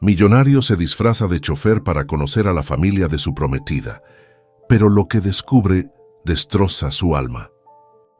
Millonario se disfraza de chofer para conocer a la familia de su prometida, pero lo que descubre destroza su alma.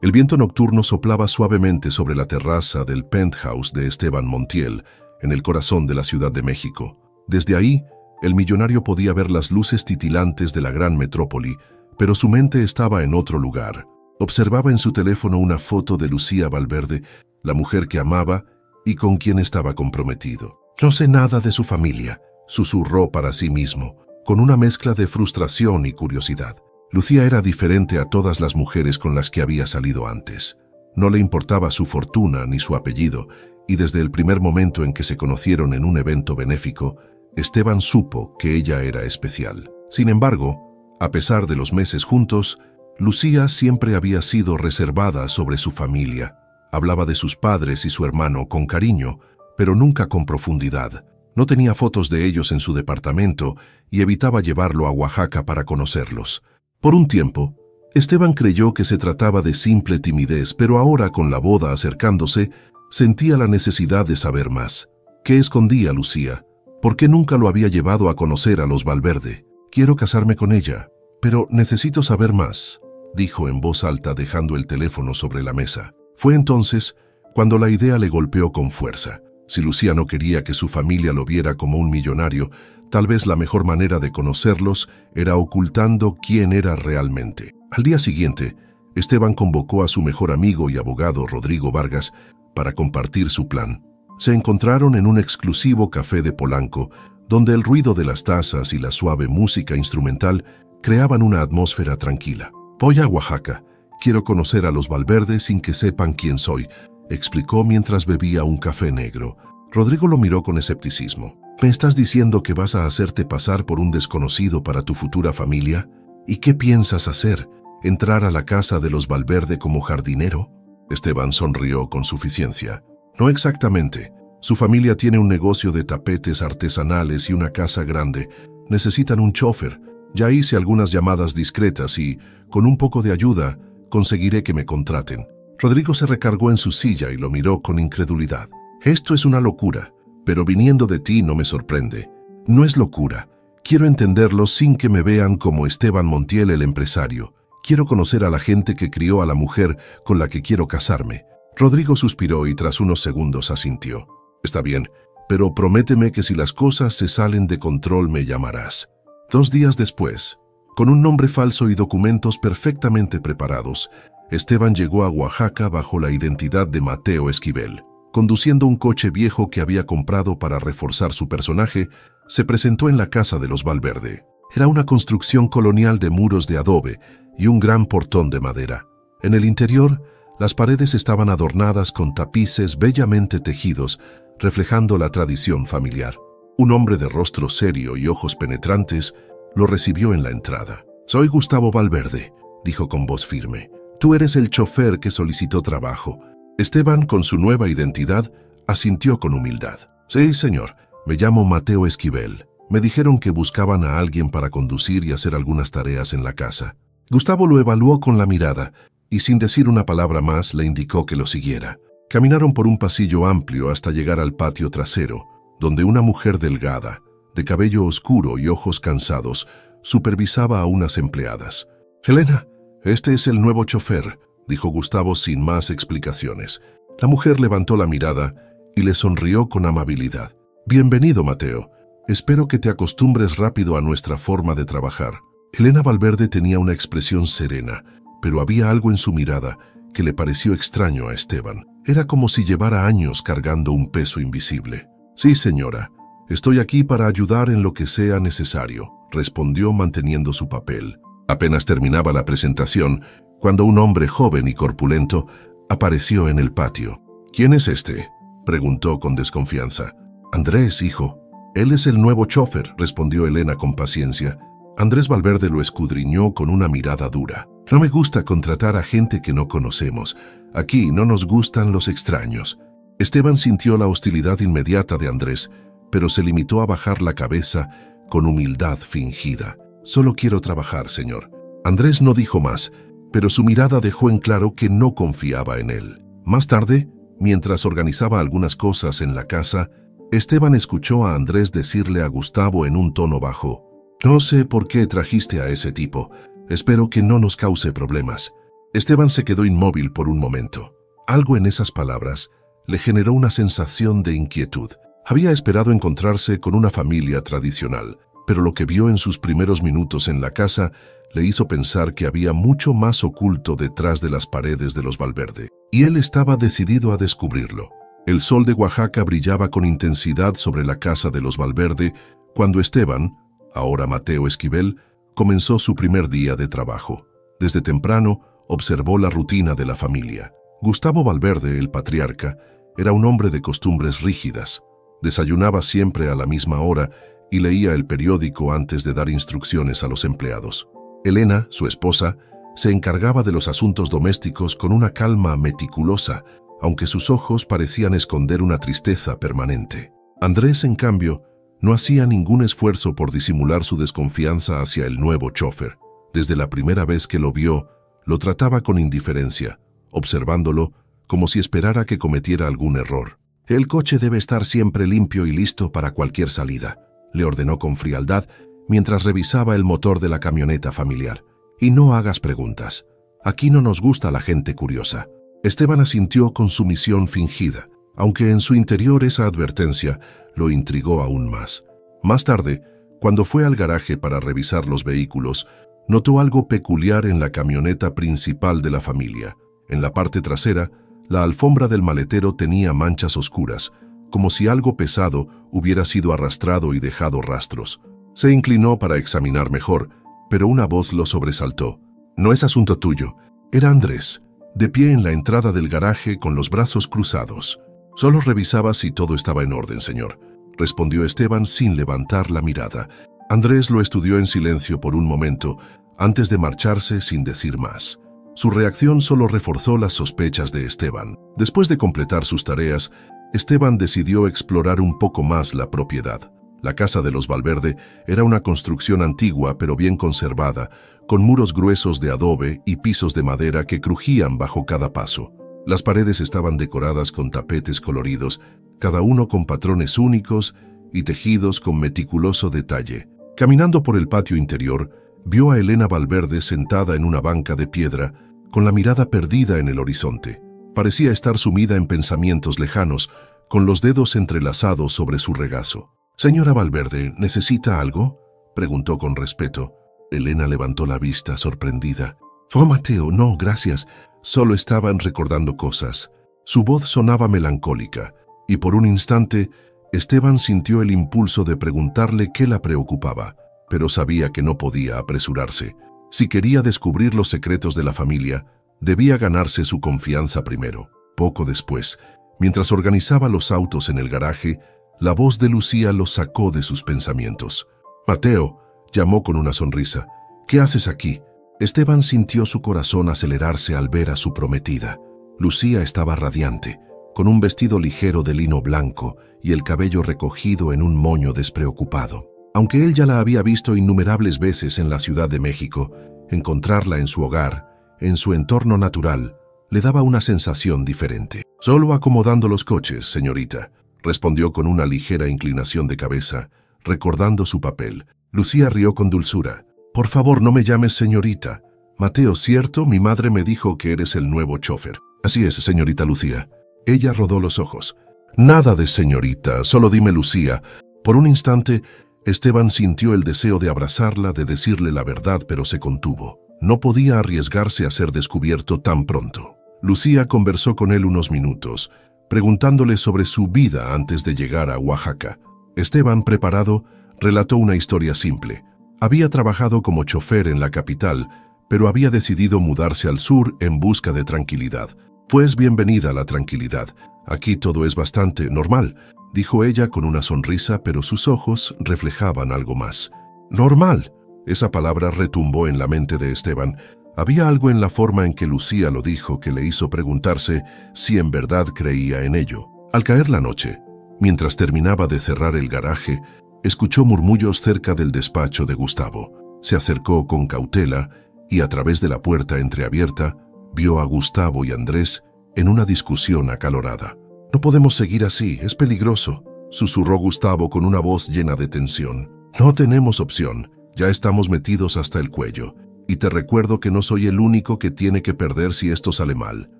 El viento nocturno soplaba suavemente sobre la terraza del penthouse de Esteban Montiel, en el corazón de la Ciudad de México. Desde ahí, el millonario podía ver las luces titilantes de la gran metrópoli, pero su mente estaba en otro lugar. Observaba en su teléfono una foto de Lucía Valverde, la mujer que amaba y con quien estaba comprometido. «No sé nada de su familia», susurró para sí mismo, con una mezcla de frustración y curiosidad. Lucía era diferente a todas las mujeres con las que había salido antes. No le importaba su fortuna ni su apellido, y desde el primer momento en que se conocieron en un evento benéfico, Esteban supo que ella era especial. Sin embargo, a pesar de los meses juntos, Lucía siempre había sido reservada sobre su familia. Hablaba de sus padres y su hermano con cariño, pero nunca con profundidad. No tenía fotos de ellos en su departamento y evitaba llevarlo a Oaxaca para conocerlos. Por un tiempo, Esteban creyó que se trataba de simple timidez, pero ahora, con la boda acercándose, sentía la necesidad de saber más. ¿Qué escondía Lucía? ¿Por qué nunca lo había llevado a conocer a los Valverde? «Quiero casarme con ella, pero necesito saber más», dijo en voz alta, dejando el teléfono sobre la mesa. Fue entonces cuando la idea le golpeó con fuerza. Si Lucía no quería que su familia lo viera como un millonario, tal vez la mejor manera de conocerlos era ocultando quién era realmente. Al día siguiente, Esteban convocó a su mejor amigo y abogado, Rodrigo Vargas, para compartir su plan. Se encontraron en un exclusivo café de Polanco, donde el ruido de las tazas y la suave música instrumental creaban una atmósfera tranquila. «Voy a Oaxaca. Quiero conocer a los Valverde sin que sepan quién soy», explicó mientras bebía un café negro. Rodrigo lo miró con escepticismo. «¿Me estás diciendo que vas a hacerte pasar por un desconocido para tu futura familia? ¿Y qué piensas hacer? ¿Entrar a la casa de los Valverde como jardinero?» Esteban sonrió con suficiencia. «No exactamente. Su familia tiene un negocio de tapetes artesanales y una casa grande. Necesitan un chofer. Ya hice algunas llamadas discretas y, con un poco de ayuda, conseguiré que me contraten». Rodrigo se recargó en su silla y lo miró con incredulidad. «Esto es una locura, pero viniendo de ti no me sorprende». «No es locura. Quiero entenderlo sin que me vean como Esteban Montiel, el empresario. Quiero conocer a la gente que crió a la mujer con la que quiero casarme». Rodrigo suspiró y tras unos segundos asintió. «Está bien, pero prométeme que si las cosas se salen de control me llamarás». 2 días después, con un nombre falso y documentos perfectamente preparados, Esteban llegó a Oaxaca bajo la identidad de Mateo Esquivel. Conduciendo un coche viejo que había comprado para reforzar su personaje, se presentó en la casa de los Valverde. Era una construcción colonial de muros de adobe y un gran portón de madera. En el interior, las paredes estaban adornadas con tapices bellamente tejidos, reflejando la tradición familiar. Un hombre de rostro serio y ojos penetrantes lo recibió en la entrada. «Soy Gustavo Valverde», dijo con voz firme. «Tú eres el chofer que solicitó trabajo». Esteban, con su nueva identidad, asintió con humildad. «Sí, señor. Me llamo Mateo Esquivel. Me dijeron que buscaban a alguien para conducir y hacer algunas tareas en la casa». Gustavo lo evaluó con la mirada y, sin decir una palabra más, le indicó que lo siguiera. Caminaron por un pasillo amplio hasta llegar al patio trasero, donde una mujer delgada, de cabello oscuro y ojos cansados, supervisaba a unas empleadas. «Helena, este es el nuevo chofer», dijo Gustavo sin más explicaciones. La mujer levantó la mirada y le sonrió con amabilidad. «Bienvenido, Mateo. Espero que te acostumbres rápido a nuestra forma de trabajar». Helena Valverde tenía una expresión serena, pero había algo en su mirada que le pareció extraño a Esteban. Era como si llevara años cargando un peso invisible. «Sí, señora. Estoy aquí para ayudar en lo que sea necesario», respondió manteniendo su papel. Apenas terminaba la presentación cuando un hombre joven y corpulento apareció en el patio. «¿Quién es este?», preguntó con desconfianza. «Andrés, hijo. Él es el nuevo chofer», respondió Helena con paciencia. Andrés Valverde lo escudriñó con una mirada dura. «No me gusta contratar a gente que no conocemos. Aquí no nos gustan los extraños». Esteban sintió la hostilidad inmediata de Andrés, pero se limitó a bajar la cabeza con humildad fingida. «Solo quiero trabajar, señor». Andrés no dijo más, pero su mirada dejó en claro que no confiaba en él. Más tarde, mientras organizaba algunas cosas en la casa, Esteban escuchó a Andrés decirle a Gustavo en un tono bajo: «No sé por qué trajiste a ese tipo. Espero que no nos cause problemas». Esteban se quedó inmóvil por un momento. Algo en esas palabras le generó una sensación de inquietud. Había esperado encontrarse con una familia tradicional, pero lo que vio en sus primeros minutos en la casa le hizo pensar que había mucho más oculto detrás de las paredes de los Valverde, y él estaba decidido a descubrirlo. El sol de Oaxaca brillaba con intensidad sobre la casa de los Valverde cuando Esteban, ahora Mateo Esquivel, comenzó su primer día de trabajo. Desde temprano observó la rutina de la familia. Gustavo Valverde, el patriarca, era un hombre de costumbres rígidas. Desayunaba siempre a la misma hora y leía el periódico antes de dar instrucciones a los empleados. Elena, su esposa, se encargaba de los asuntos domésticos con una calma meticulosa, aunque sus ojos parecían esconder una tristeza permanente. Andrés, en cambio, no hacía ningún esfuerzo por disimular su desconfianza hacia el nuevo chofer. Desde la primera vez que lo vio, lo trataba con indiferencia, observándolo como si esperara que cometiera algún error. «El coche debe estar siempre limpio y listo para cualquier salida», le ordenó con frialdad mientras revisaba el motor de la camioneta familiar. «Y no hagas preguntas. Aquí no nos gusta la gente curiosa». Esteban asintió con sumisión fingida, aunque en su interior esa advertencia lo intrigó aún más. Más tarde, cuando fue al garaje para revisar los vehículos, notó algo peculiar en la camioneta principal de la familia. En la parte trasera, la alfombra del maletero tenía manchas oscuras, como si algo pesado hubiera sido arrastrado y dejado rastros. Se inclinó para examinar mejor, pero una voz lo sobresaltó. «No es asunto tuyo». Era Andrés, de pie en la entrada del garaje con los brazos cruzados. «Solo revisaba si todo estaba en orden, señor», respondió Esteban sin levantar la mirada. Andrés lo estudió en silencio por un momento, antes de marcharse sin decir más. Su reacción solo reforzó las sospechas de Esteban. Después de completar sus tareas, Esteban decidió explorar un poco más la propiedad. La casa de los Valverde era una construcción antigua pero bien conservada, con muros gruesos de adobe y pisos de madera que crujían bajo cada paso. Las paredes estaban decoradas con tapetes coloridos, cada uno con patrones únicos y tejidos con meticuloso detalle. Caminando por el patio interior, vio a Elena Valverde sentada en una banca de piedra, con la mirada perdida en el horizonte. Parecía estar sumida en pensamientos lejanos, con los dedos entrelazados sobre su regazo. «Señora Valverde, ¿necesita algo?», preguntó con respeto. Elena levantó la vista, sorprendida. «Oh, Mateo, no, gracias. Solo estaban recordando cosas». Su voz sonaba melancólica, y por un instante, Esteban sintió el impulso de preguntarle qué la preocupaba, pero sabía que no podía apresurarse. Si quería descubrir los secretos de la familia, debía ganarse su confianza primero. Poco después, mientras organizaba los autos en el garaje, la voz de Lucía lo sacó de sus pensamientos. «Mateo», llamó con una sonrisa, «¿qué haces aquí?». Esteban sintió su corazón acelerarse al ver a su prometida. Lucía estaba radiante, con un vestido ligero de lino blanco y el cabello recogido en un moño despreocupado. Aunque él ya la había visto innumerables veces en la Ciudad de México, encontrarla en su hogar, en su entorno natural, le daba una sensación diferente. «Solo acomodando los coches, señorita», respondió con una ligera inclinación de cabeza, recordando su papel. Lucía rió con dulzura. «Por favor, no me llames señorita. Mateo, ¿cierto? Mi madre me dijo que eres el nuevo chofer». «Así es, señorita Lucía». Ella rodó los ojos. «Nada de señorita, solo dime Lucía». Por un instante, Esteban sintió el deseo de abrazarla, de decirle la verdad, pero se contuvo. No podía arriesgarse a ser descubierto tan pronto. Lucía conversó con él unos minutos, preguntándole sobre su vida antes de llegar a Oaxaca. Esteban, preparado, relató una historia simple. Había trabajado como chofer en la capital, pero había decidido mudarse al sur en busca de tranquilidad. «Pues bienvenida la tranquilidad. Aquí todo es bastante normal», dijo ella con una sonrisa, pero sus ojos reflejaban algo más. «¿Normal?». Esa palabra retumbó en la mente de Esteban. Había algo en la forma en que Lucía lo dijo que le hizo preguntarse si en verdad creía en ello. Al caer la noche, mientras terminaba de cerrar el garaje, escuchó murmullos cerca del despacho de Gustavo. Se acercó con cautela y a través de la puerta entreabierta vio a Gustavo y Andrés en una discusión acalorada. «No podemos seguir así, es peligroso», susurró Gustavo con una voz llena de tensión. No tenemos opción, ya estamos metidos hasta el cuello. Y te recuerdo que no soy el único que tiene que perder si esto sale mal,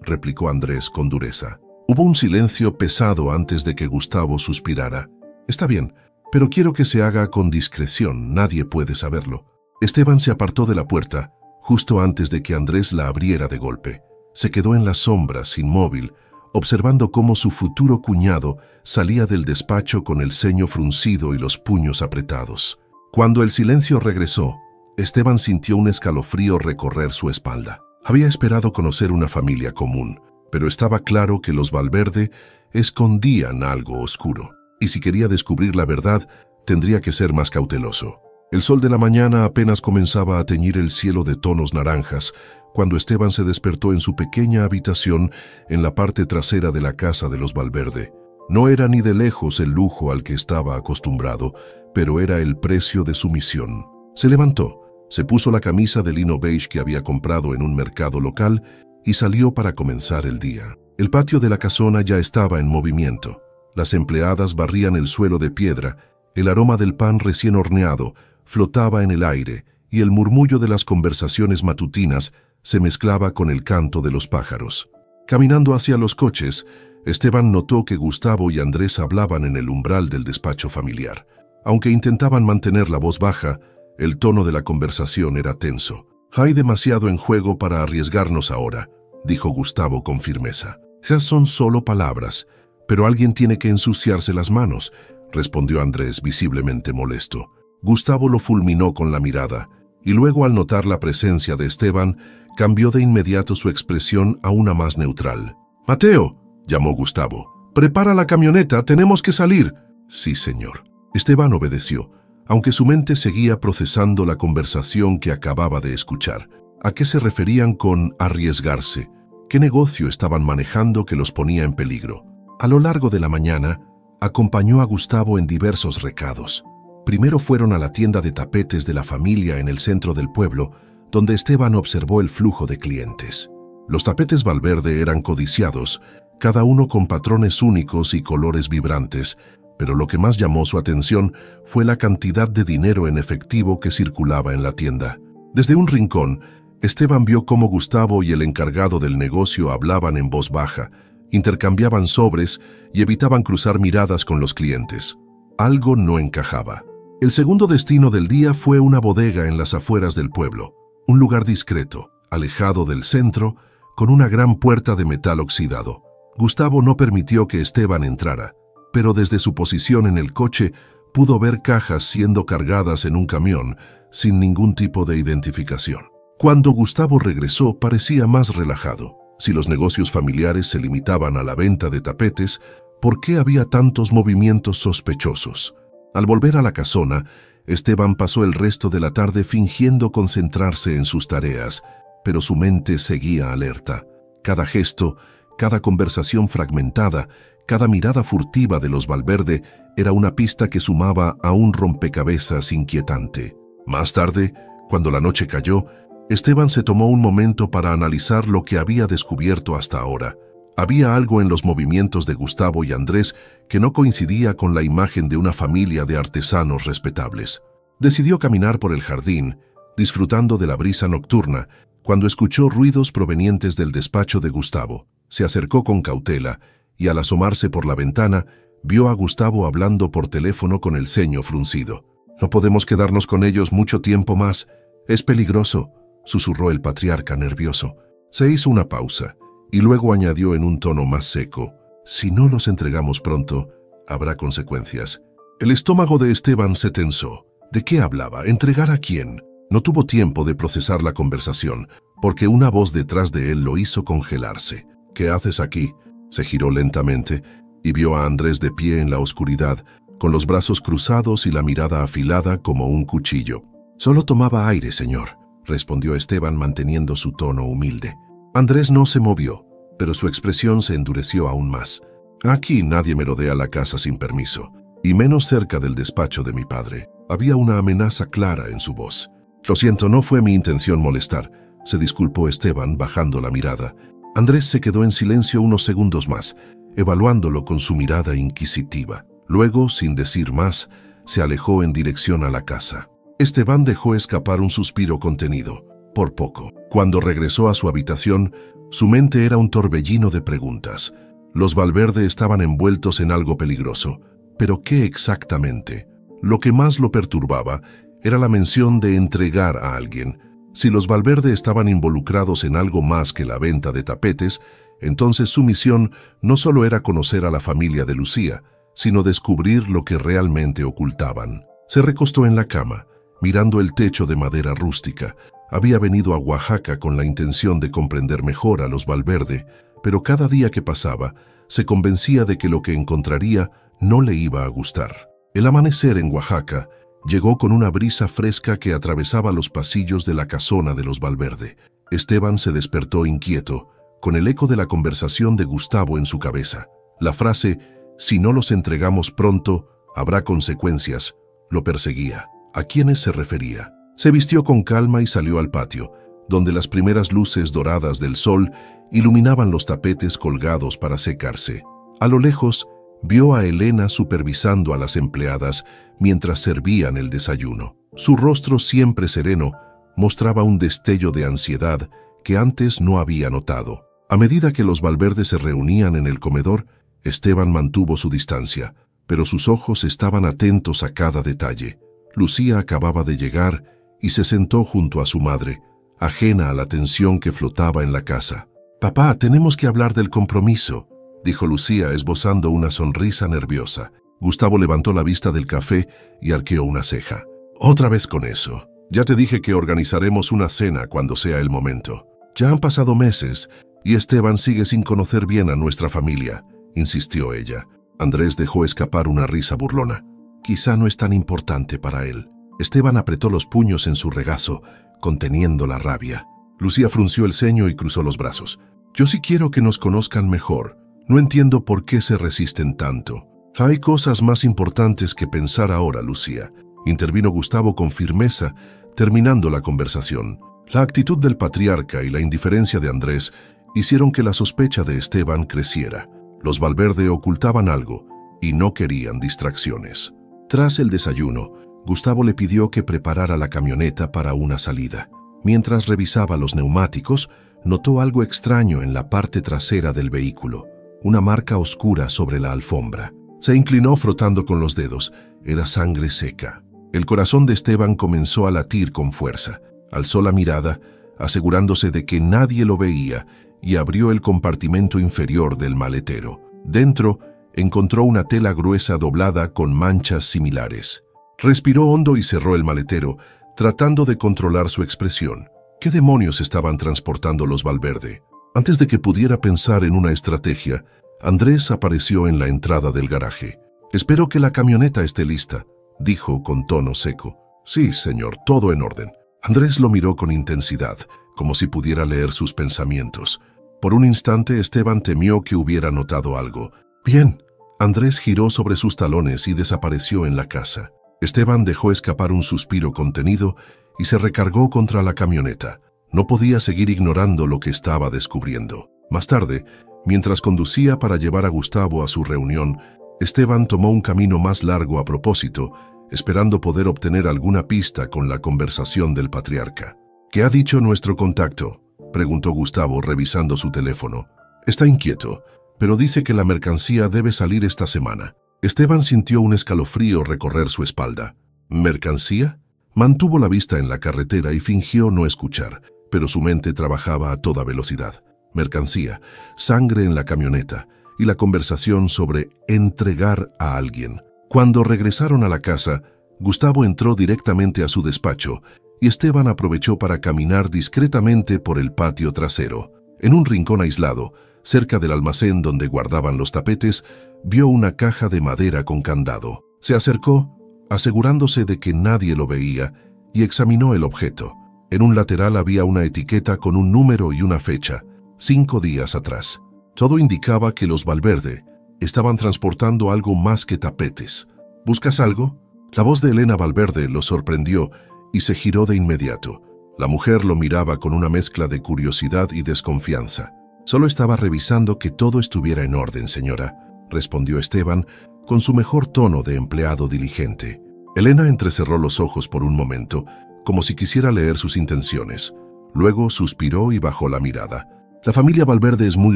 replicó Andrés con dureza. Hubo un silencio pesado antes de que Gustavo suspirara. Está bien, pero quiero que se haga con discreción, nadie puede saberlo. Esteban se apartó de la puerta, justo antes de que Andrés la abriera de golpe. Se quedó en las sombras, inmóvil, observando cómo su futuro cuñado salía del despacho con el ceño fruncido y los puños apretados. Cuando el silencio regresó, Esteban sintió un escalofrío recorrer su espalda. Había esperado conocer una familia común, pero estaba claro que los Valverde escondían algo oscuro, y si quería descubrir la verdad, tendría que ser más cauteloso. El sol de la mañana apenas comenzaba a teñir el cielo de tonos naranjas, cuando Esteban se despertó en su pequeña habitación en la parte trasera de la casa de los Valverde. No era ni de lejos el lujo al que estaba acostumbrado, pero era el precio de su misión. Se levantó, se puso la camisa de lino beige que había comprado en un mercado local y salió para comenzar el día. El patio de la casona ya estaba en movimiento. Las empleadas barrían el suelo de piedra, el aroma del pan recién horneado flotaba en el aire y el murmullo de las conversaciones matutinas se mezclaba con el canto de los pájaros. Caminando hacia los coches, Esteban notó que Gustavo y Andrés hablaban en el umbral del despacho familiar. Aunque intentaban mantener la voz baja, el tono de la conversación era tenso. «Hay demasiado en juego para arriesgarnos ahora», dijo Gustavo con firmeza. «Esas son solo palabras, pero alguien tiene que ensuciarse las manos», respondió Andrés visiblemente molesto. Gustavo lo fulminó con la mirada, y luego al notar la presencia de Esteban, cambió de inmediato su expresión a una más neutral. «Mateo», llamó Gustavo, «prepara la camioneta, tenemos que salir». «Sí, señor». Esteban obedeció, aunque su mente seguía procesando la conversación que acababa de escuchar. ¿A qué se referían con arriesgarse? ¿Qué negocio estaban manejando que los ponía en peligro? A lo largo de la mañana, acompañó a Gustavo en diversos recados. Primero fueron a la tienda de tapetes de la familia en el centro del pueblo, donde Esteban observó el flujo de clientes. Los tapetes Valverde eran codiciados, cada uno con patrones únicos y colores vibrantes, pero lo que más llamó su atención fue la cantidad de dinero en efectivo que circulaba en la tienda. Desde un rincón, Esteban vio cómo Gustavo y el encargado del negocio hablaban en voz baja, intercambiaban sobres y evitaban cruzar miradas con los clientes. Algo no encajaba. El segundo destino del día fue una bodega en las afueras del pueblo, un lugar discreto, alejado del centro, con una gran puerta de metal oxidado. Gustavo no permitió que Esteban entrara, pero desde su posición en el coche pudo ver cajas siendo cargadas en un camión sin ningún tipo de identificación. Cuando Gustavo regresó parecía más relajado. Si los negocios familiares se limitaban a la venta de tapetes, ¿por qué había tantos movimientos sospechosos? Al volver a la casona, Esteban pasó el resto de la tarde fingiendo concentrarse en sus tareas, pero su mente seguía alerta. Cada gesto, cada conversación fragmentada, cada mirada furtiva de los Valverde era una pista que sumaba a un rompecabezas inquietante. Más tarde, cuando la noche cayó, Esteban se tomó un momento para analizar lo que había descubierto hasta ahora. Había algo en los movimientos de Gustavo y Andrés que no coincidía con la imagen de una familia de artesanos respetables. Decidió caminar por el jardín, disfrutando de la brisa nocturna, cuando escuchó ruidos provenientes del despacho de Gustavo. Se acercó con cautela y al asomarse por la ventana, vio a Gustavo hablando por teléfono con el ceño fruncido. «No podemos quedarnos con ellos mucho tiempo más. Es peligroso», susurró el patriarca nervioso. Se hizo una pausa y luego añadió en un tono más seco: «Si no los entregamos pronto, habrá consecuencias». El estómago de Esteban se tensó. ¿De qué hablaba? ¿Entregar a quién? No tuvo tiempo de procesar la conversación, porque una voz detrás de él lo hizo congelarse. «¿Qué haces aquí?». Se giró lentamente y vio a Andrés de pie en la oscuridad, con los brazos cruzados y la mirada afilada como un cuchillo. «Solo tomaba aire, señor», respondió Esteban manteniendo su tono humilde. Andrés no se movió, pero su expresión se endureció aún más. «Aquí nadie merodea la casa sin permiso, y menos cerca del despacho de mi padre». Había una amenaza clara en su voz. «Lo siento, no fue mi intención molestar», se disculpó Esteban bajando la mirada. Andrés se quedó en silencio unos segundos más, evaluándolo con su mirada inquisitiva. Luego, sin decir más, se alejó en dirección a la casa. Esteban dejó escapar un suspiro contenido, por poco. Cuando regresó a su habitación, su mente era un torbellino de preguntas. Los Valverde estaban envueltos en algo peligroso, pero ¿qué exactamente? Lo que más lo perturbaba era la mención de entregar a alguien. Si los Valverde estaban involucrados en algo más que la venta de tapetes, entonces su misión no solo era conocer a la familia de Lucía, sino descubrir lo que realmente ocultaban. Se recostó en la cama, mirando el techo de madera rústica. Había venido a Oaxaca con la intención de comprender mejor a los Valverde, pero cada día que pasaba, se convencía de que lo que encontraría no le iba a gustar. El amanecer en Oaxaca llegó con una brisa fresca que atravesaba los pasillos de la casona de los Valverde. Esteban se despertó inquieto, con el eco de la conversación de Gustavo en su cabeza. La frase, «Si no los entregamos pronto, habrá consecuencias», lo perseguía. ¿A quiénes se refería? Se vistió con calma y salió al patio, donde las primeras luces doradas del sol iluminaban los tapetes colgados para secarse. A lo lejos, vio a Elena supervisando a las empleadas mientras servían el desayuno. Su rostro siempre sereno mostraba un destello de ansiedad que antes no había notado. A medida que los Valverde se reunían en el comedor, Esteban mantuvo su distancia, pero sus ojos estaban atentos a cada detalle. Lucía acababa de llegar y se sentó junto a su madre, ajena a la tensión que flotaba en la casa. «Papá, tenemos que hablar del compromiso», dijo Lucía esbozando una sonrisa nerviosa. Gustavo levantó la vista del café y arqueó una ceja. «Otra vez con eso. Ya te dije que organizaremos una cena cuando sea el momento. Ya han pasado meses y Esteban sigue sin conocer bien a nuestra familia», insistió ella. Andrés dejó escapar una risa burlona. «Quizá no es tan importante para él». Esteban apretó los puños en su regazo, conteniendo la rabia. Lucía frunció el ceño y cruzó los brazos. «Yo sí quiero que nos conozcan mejor. No entiendo por qué se resisten tanto». «Hay cosas más importantes que pensar ahora, Lucía», intervino Gustavo con firmeza, terminando la conversación. La actitud del patriarca y la indiferencia de Andrés hicieron que la sospecha de Esteban creciera. Los Valverde ocultaban algo y no querían distracciones. Tras el desayuno, Gustavo le pidió que preparara la camioneta para una salida. Mientras revisaba los neumáticos, notó algo extraño en la parte trasera del vehículo, una marca oscura sobre la alfombra. Se inclinó frotando con los dedos. Era sangre seca. El corazón de Esteban comenzó a latir con fuerza. Alzó la mirada, asegurándose de que nadie lo veía, y abrió el compartimento inferior del maletero. Dentro, encontró una tela gruesa doblada con manchas similares. Respiró hondo y cerró el maletero, tratando de controlar su expresión. ¿Qué demonios estaban transportando los Valverde? Antes de que pudiera pensar en una estrategia, Andrés apareció en la entrada del garaje. «Espero que la camioneta esté lista», dijo con tono seco. «Sí, señor, todo en orden». Andrés lo miró con intensidad, como si pudiera leer sus pensamientos. Por un instante Esteban temió que hubiera notado algo. «Bien». Andrés giró sobre sus talones y desapareció en la casa. Esteban dejó escapar un suspiro contenido y se recargó contra la camioneta. No podía seguir ignorando lo que estaba descubriendo. Más tarde, mientras conducía para llevar a Gustavo a su reunión, Esteban tomó un camino más largo a propósito, esperando poder obtener alguna pista con la conversación del patriarca. «¿Qué ha dicho nuestro contacto?», preguntó Gustavo revisando su teléfono. «Está inquieto, pero dice que la mercancía debe salir esta semana». Esteban sintió un escalofrío recorrer su espalda. «¿Mercancía?». Mantuvo la vista en la carretera y fingió no escuchar, pero su mente trabajaba a toda velocidad. Mercancía, sangre en la camioneta y la conversación sobre entregar a alguien. Cuando regresaron a la casa, Gustavo entró directamente a su despacho y Esteban aprovechó para caminar discretamente por el patio trasero. En un rincón aislado, cerca del almacén donde guardaban los tapetes, vio una caja de madera con candado. Se acercó, asegurándose de que nadie lo veía, y examinó el objeto. En un lateral había una etiqueta con un número y una fecha, 5 días atrás. Todo indicaba que los Valverde estaban transportando algo más que tapetes. ¿Buscas algo? La voz de Elena Valverde lo sorprendió y se giró de inmediato. La mujer lo miraba con una mezcla de curiosidad y desconfianza. «Solo estaba revisando que todo estuviera en orden, señora», respondió Esteban, con su mejor tono de empleado diligente. Elena entrecerró los ojos por un momento, como si quisiera leer sus intenciones. Luego suspiró y bajó la mirada. La familia Valverde es muy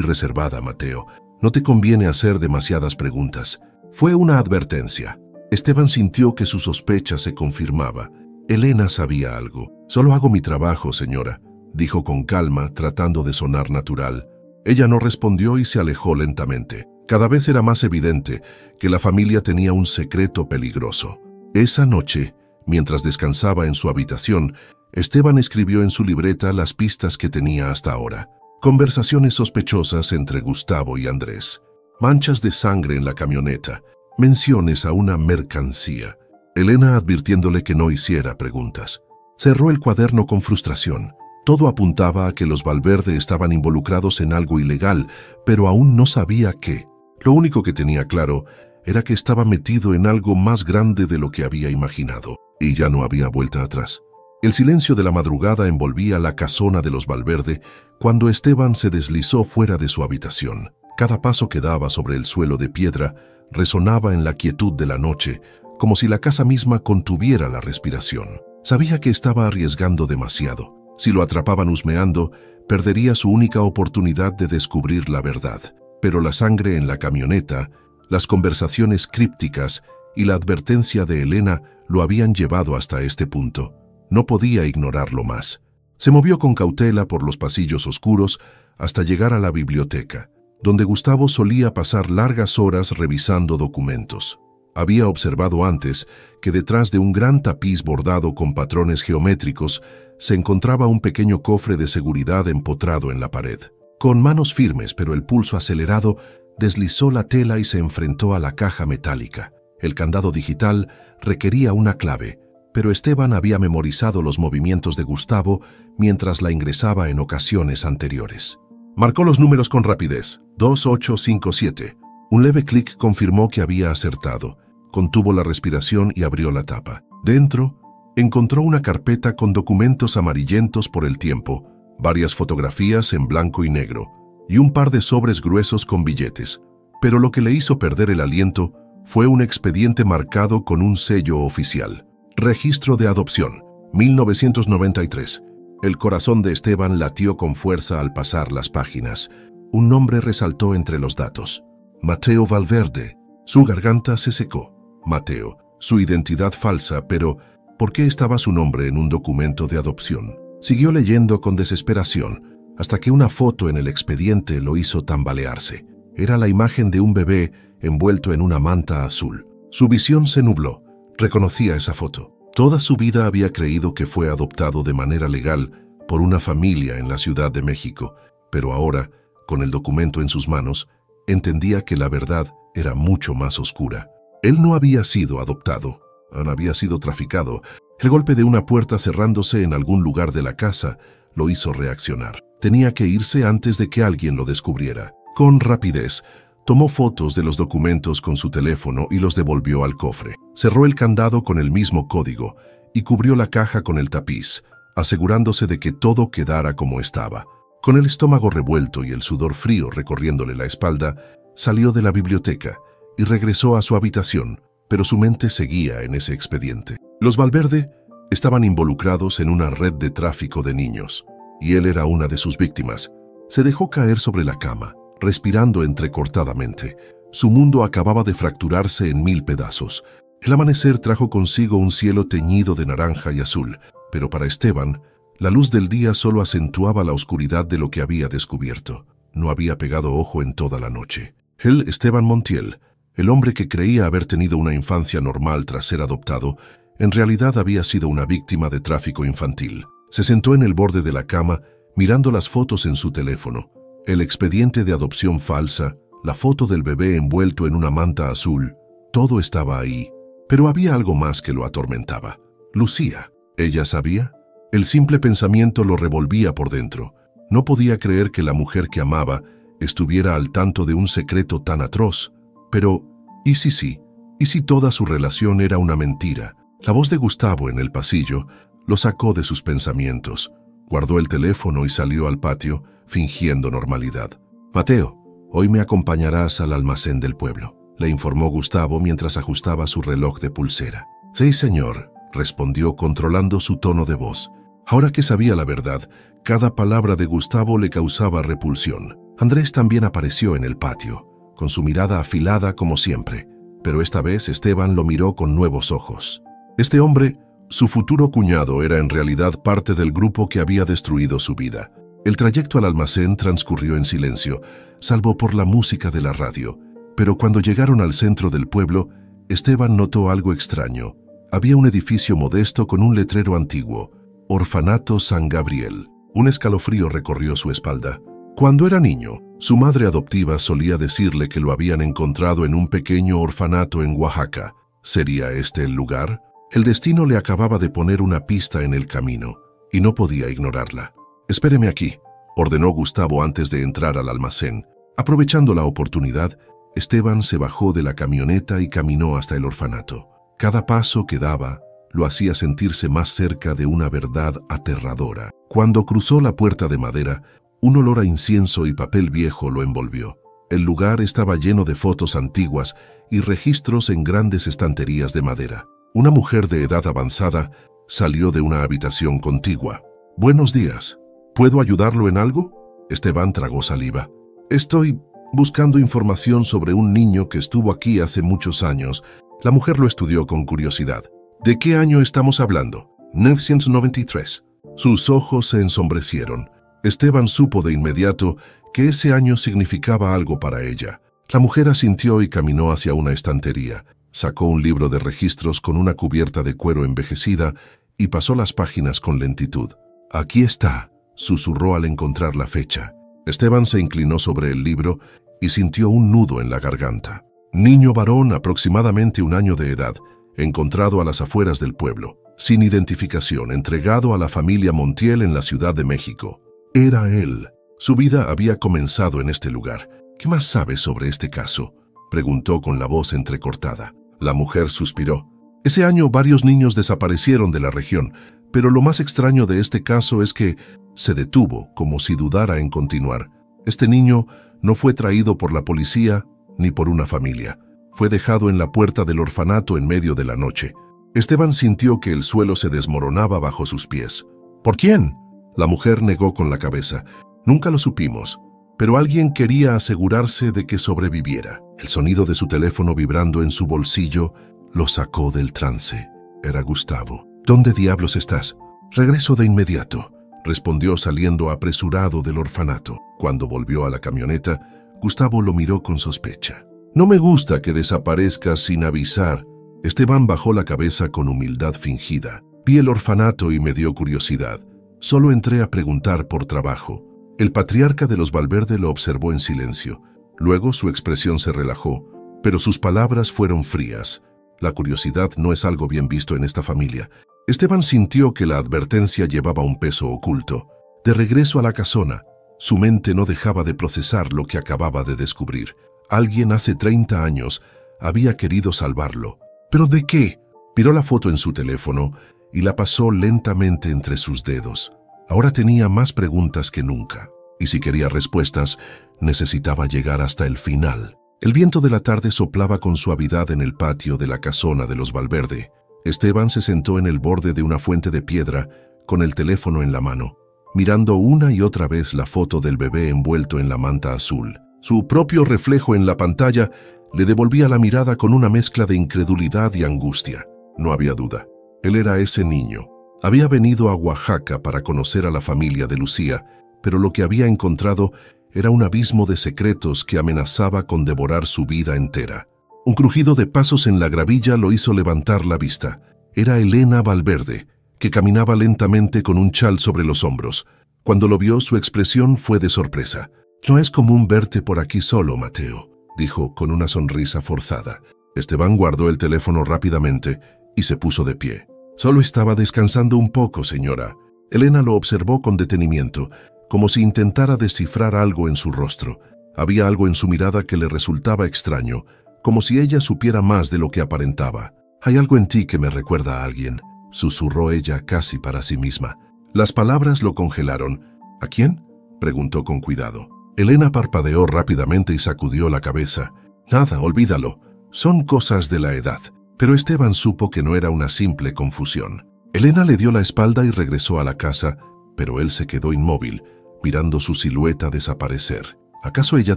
reservada, Mateo. No te conviene hacer demasiadas preguntas. Fue una advertencia. Esteban sintió que su sospecha se confirmaba. Elena sabía algo. Solo hago mi trabajo, señora, dijo con calma, tratando de sonar natural. Ella no respondió y se alejó lentamente. Cada vez era más evidente que la familia tenía un secreto peligroso. Esa noche, mientras descansaba en su habitación, Esteban escribió en su libreta las pistas que tenía hasta ahora. Conversaciones sospechosas entre Gustavo y Andrés. Manchas de sangre en la camioneta. Menciones a una mercancía. Elena advirtiéndole que no hiciera preguntas. Cerró el cuaderno con frustración. Todo apuntaba a que los Valverde estaban involucrados en algo ilegal, pero aún no sabía qué. Lo único que tenía claro era que estaba metido en algo más grande de lo que había imaginado, y ya no había vuelta atrás. El silencio de la madrugada envolvía la casona de los Valverde cuando Esteban se deslizó fuera de su habitación. Cada paso que daba sobre el suelo de piedra resonaba en la quietud de la noche, como si la casa misma contuviera la respiración. Sabía que estaba arriesgando demasiado. Si lo atrapaban husmeando, perdería su única oportunidad de descubrir la verdad. Pero la sangre en la camioneta, las conversaciones crípticas y la advertencia de Elena lo habían llevado hasta este punto. No podía ignorarlo más. Se movió con cautela por los pasillos oscuros hasta llegar a la biblioteca, donde Gustavo solía pasar largas horas revisando documentos. Había observado antes que detrás de un gran tapiz bordado con patrones geométricos se encontraba un pequeño cofre de seguridad empotrado en la pared. Con manos firmes pero el pulso acelerado, deslizó la tela y se enfrentó a la caja metálica. El candado digital requería una clave, pero Esteban había memorizado los movimientos de Gustavo mientras la ingresaba en ocasiones anteriores. Marcó los números con rapidez. 2857. Un leve clic confirmó que había acertado. Contuvo la respiración y abrió la tapa. Dentro, encontró una carpeta con documentos amarillentos por el tiempo, varias fotografías en blanco y negro, y un par de sobres gruesos con billetes. Pero lo que le hizo perder el aliento fue un expediente marcado con un sello oficial. Registro de adopción, 1993. El corazón de Esteban latió con fuerza al pasar las páginas. Un nombre resaltó entre los datos. Mateo Valverde. Su garganta se secó. Mateo, su identidad falsa, pero ¿por qué estaba su nombre en un documento de adopción? Siguió leyendo con desesperación, hasta que una foto en el expediente lo hizo tambalearse. Era la imagen de un bebé envuelto en una manta azul. Su visión se nubló. Reconocía esa foto. Toda su vida había creído que fue adoptado de manera legal por una familia en la Ciudad de México, pero ahora, con el documento en sus manos, entendía que la verdad era mucho más oscura. Él no había sido adoptado, había sido traficado. El golpe de una puerta cerrándose en algún lugar de la casa lo hizo reaccionar. Tenía que irse antes de que alguien lo descubriera. Con rapidez, tomó fotos de los documentos con su teléfono y los devolvió al cofre. Cerró el candado con el mismo código y cubrió la caja con el tapiz, asegurándose de que todo quedara como estaba. Con el estómago revuelto y el sudor frío recorriéndole la espalda, salió de la biblioteca y regresó a su habitación, pero su mente seguía en ese expediente. Los Valverde estaban involucrados en una red de tráfico de niños, y él era una de sus víctimas. Se dejó caer sobre la cama, respirando entrecortadamente. Su mundo acababa de fracturarse en 1000 pedazos. El amanecer trajo consigo un cielo teñido de naranja y azul, pero para Esteban, la luz del día solo acentuaba la oscuridad de lo que había descubierto. No había pegado ojo en toda la noche. Él, Esteban Montiel, el hombre que creía haber tenido una infancia normal tras ser adoptado, en realidad había sido una víctima de tráfico infantil. Se sentó en el borde de la cama, mirando las fotos en su teléfono. El expediente de adopción falsa, la foto del bebé envuelto en una manta azul, todo estaba ahí. Pero había algo más que lo atormentaba. Lucía. ¿Ella sabía? El simple pensamiento lo revolvía por dentro. No podía creer que la mujer que amaba estuviera al tanto de un secreto tan atroz. Pero, ¿y si sí? ¿Y si toda su relación era una mentira? La voz de Gustavo en el pasillo lo sacó de sus pensamientos. Guardó el teléfono y salió al patio, fingiendo normalidad. «Mateo, hoy me acompañarás al almacén del pueblo». le informó Gustavo mientras ajustaba su reloj de pulsera. Sí, señor, respondió controlando su tono de voz. Ahora que sabía la verdad, cada palabra de Gustavo le causaba repulsión. Andrés también apareció en el patio, con su mirada afilada como siempre, pero esta vez Esteban lo miró con nuevos ojos. Este hombre, su futuro cuñado, era en realidad parte del grupo que había destruido su vida. El trayecto al almacén transcurrió en silencio, salvo por la música de la radio, pero cuando llegaron al centro del pueblo, Esteban notó algo extraño. Había un edificio modesto con un letrero antiguo, Orfanato San Gabriel. Un escalofrío recorrió su espalda. Cuando era niño, su madre adoptiva solía decirle que lo habían encontrado en un pequeño orfanato en Oaxaca. ¿Sería este el lugar? El destino le acababa de poner una pista en el camino, y no podía ignorarla. «Espéreme aquí», ordenó Gustavo antes de entrar al almacén. Aprovechando la oportunidad, Esteban se bajó de la camioneta y caminó hasta el orfanato. Cada paso que daba lo hacía sentirse más cerca de una verdad aterradora. Cuando cruzó la puerta de madera, un olor a incienso y papel viejo lo envolvió. El lugar estaba lleno de fotos antiguas y registros en grandes estanterías de madera. Una mujer de edad avanzada salió de una habitación contigua. «Buenos días. ¿Puedo ayudarlo en algo?» Esteban tragó saliva. «Estoy buscando información sobre un niño que estuvo aquí hace muchos años». La mujer lo estudió con curiosidad. «¿De qué año estamos hablando?» 1993. Sus ojos se ensombrecieron. Esteban supo de inmediato que ese año significaba algo para ella. La mujer asintió y caminó hacia una estantería. Sacó un libro de registros con una cubierta de cuero envejecida y pasó las páginas con lentitud. «Aquí está», susurró al encontrar la fecha. Esteban se inclinó sobre el libro y sintió un nudo en la garganta. Niño varón, aproximadamente 1 año de edad, encontrado a las afueras del pueblo, sin identificación, entregado a la familia Montiel en la Ciudad de México. Era él. Su vida había comenzado en este lugar. «¿Qué más sabes sobre este caso?», preguntó con la voz entrecortada. La mujer suspiró. «Ese año varios niños desaparecieron de la región, pero lo más extraño de este caso es que se detuvo, como si dudara en continuar. Este niño no fue traído por la policía ni por una familia. Fue dejado en la puerta del orfanato en medio de la noche». Esteban sintió que el suelo se desmoronaba bajo sus pies. «¿Por quién?». La mujer negó con la cabeza. «Nunca lo supimos, pero alguien quería asegurarse de que sobreviviera». El sonido de su teléfono vibrando en su bolsillo lo sacó del trance. Era Gustavo. «¿Dónde diablos estás?». «Regreso de inmediato», respondió saliendo apresurado del orfanato. Cuando volvió a la camioneta, Gustavo lo miró con sospecha. «No me gusta que desaparezcas sin avisar». Esteban bajó la cabeza con humildad fingida. «Vi el orfanato y me dio curiosidad. Solo entré a preguntar por trabajo». El patriarca de los Valverde lo observó en silencio. Luego su expresión se relajó, pero sus palabras fueron frías. La curiosidad no es algo bien visto en esta familia. Esteban sintió que la advertencia llevaba un peso oculto. De regreso a la casona, su mente no dejaba de procesar lo que acababa de descubrir. Alguien hace 30 años había querido salvarlo. ¿Pero de qué? Miró la foto en su teléfono y la pasó lentamente entre sus dedos. Ahora tenía más preguntas que nunca, y si quería respuestas, necesitaba llegar hasta el final. El viento de la tarde soplaba con suavidad en el patio de la casona de los Valverde. Esteban se sentó en el borde de una fuente de piedra, con el teléfono en la mano, mirando una y otra vez la foto del bebé envuelto en la manta azul. Su propio reflejo en la pantalla le devolvía la mirada con una mezcla de incredulidad y angustia. No había duda. Él era ese niño. Había venido a Oaxaca para conocer a la familia de Lucía, pero lo que había encontrado era un abismo de secretos que amenazaba con devorar su vida entera. Un crujido de pasos en la gravilla lo hizo levantar la vista. Era Elena Valverde, que caminaba lentamente con un chal sobre los hombros. Cuando lo vio, su expresión fue de sorpresa. «No es común verte por aquí solo, Mateo», dijo con una sonrisa forzada. Esteban guardó el teléfono rápidamente y se puso de pie. «Solo estaba descansando un poco, señora». Elena lo observó con detenimiento, como si intentara descifrar algo en su rostro. Había algo en su mirada que le resultaba extraño, como si ella supiera más de lo que aparentaba. «Hay algo en ti que me recuerda a alguien», susurró ella casi para sí misma. Las palabras lo congelaron. «¿A quién?», preguntó con cuidado. Elena parpadeó rápidamente y sacudió la cabeza. Nada, olvídalo. Son cosas de la edad. Pero Esteban supo que no era una simple confusión. Elena le dio la espalda y regresó a la casa, pero él se quedó inmóvil, mirando su silueta desaparecer. ¿Acaso ella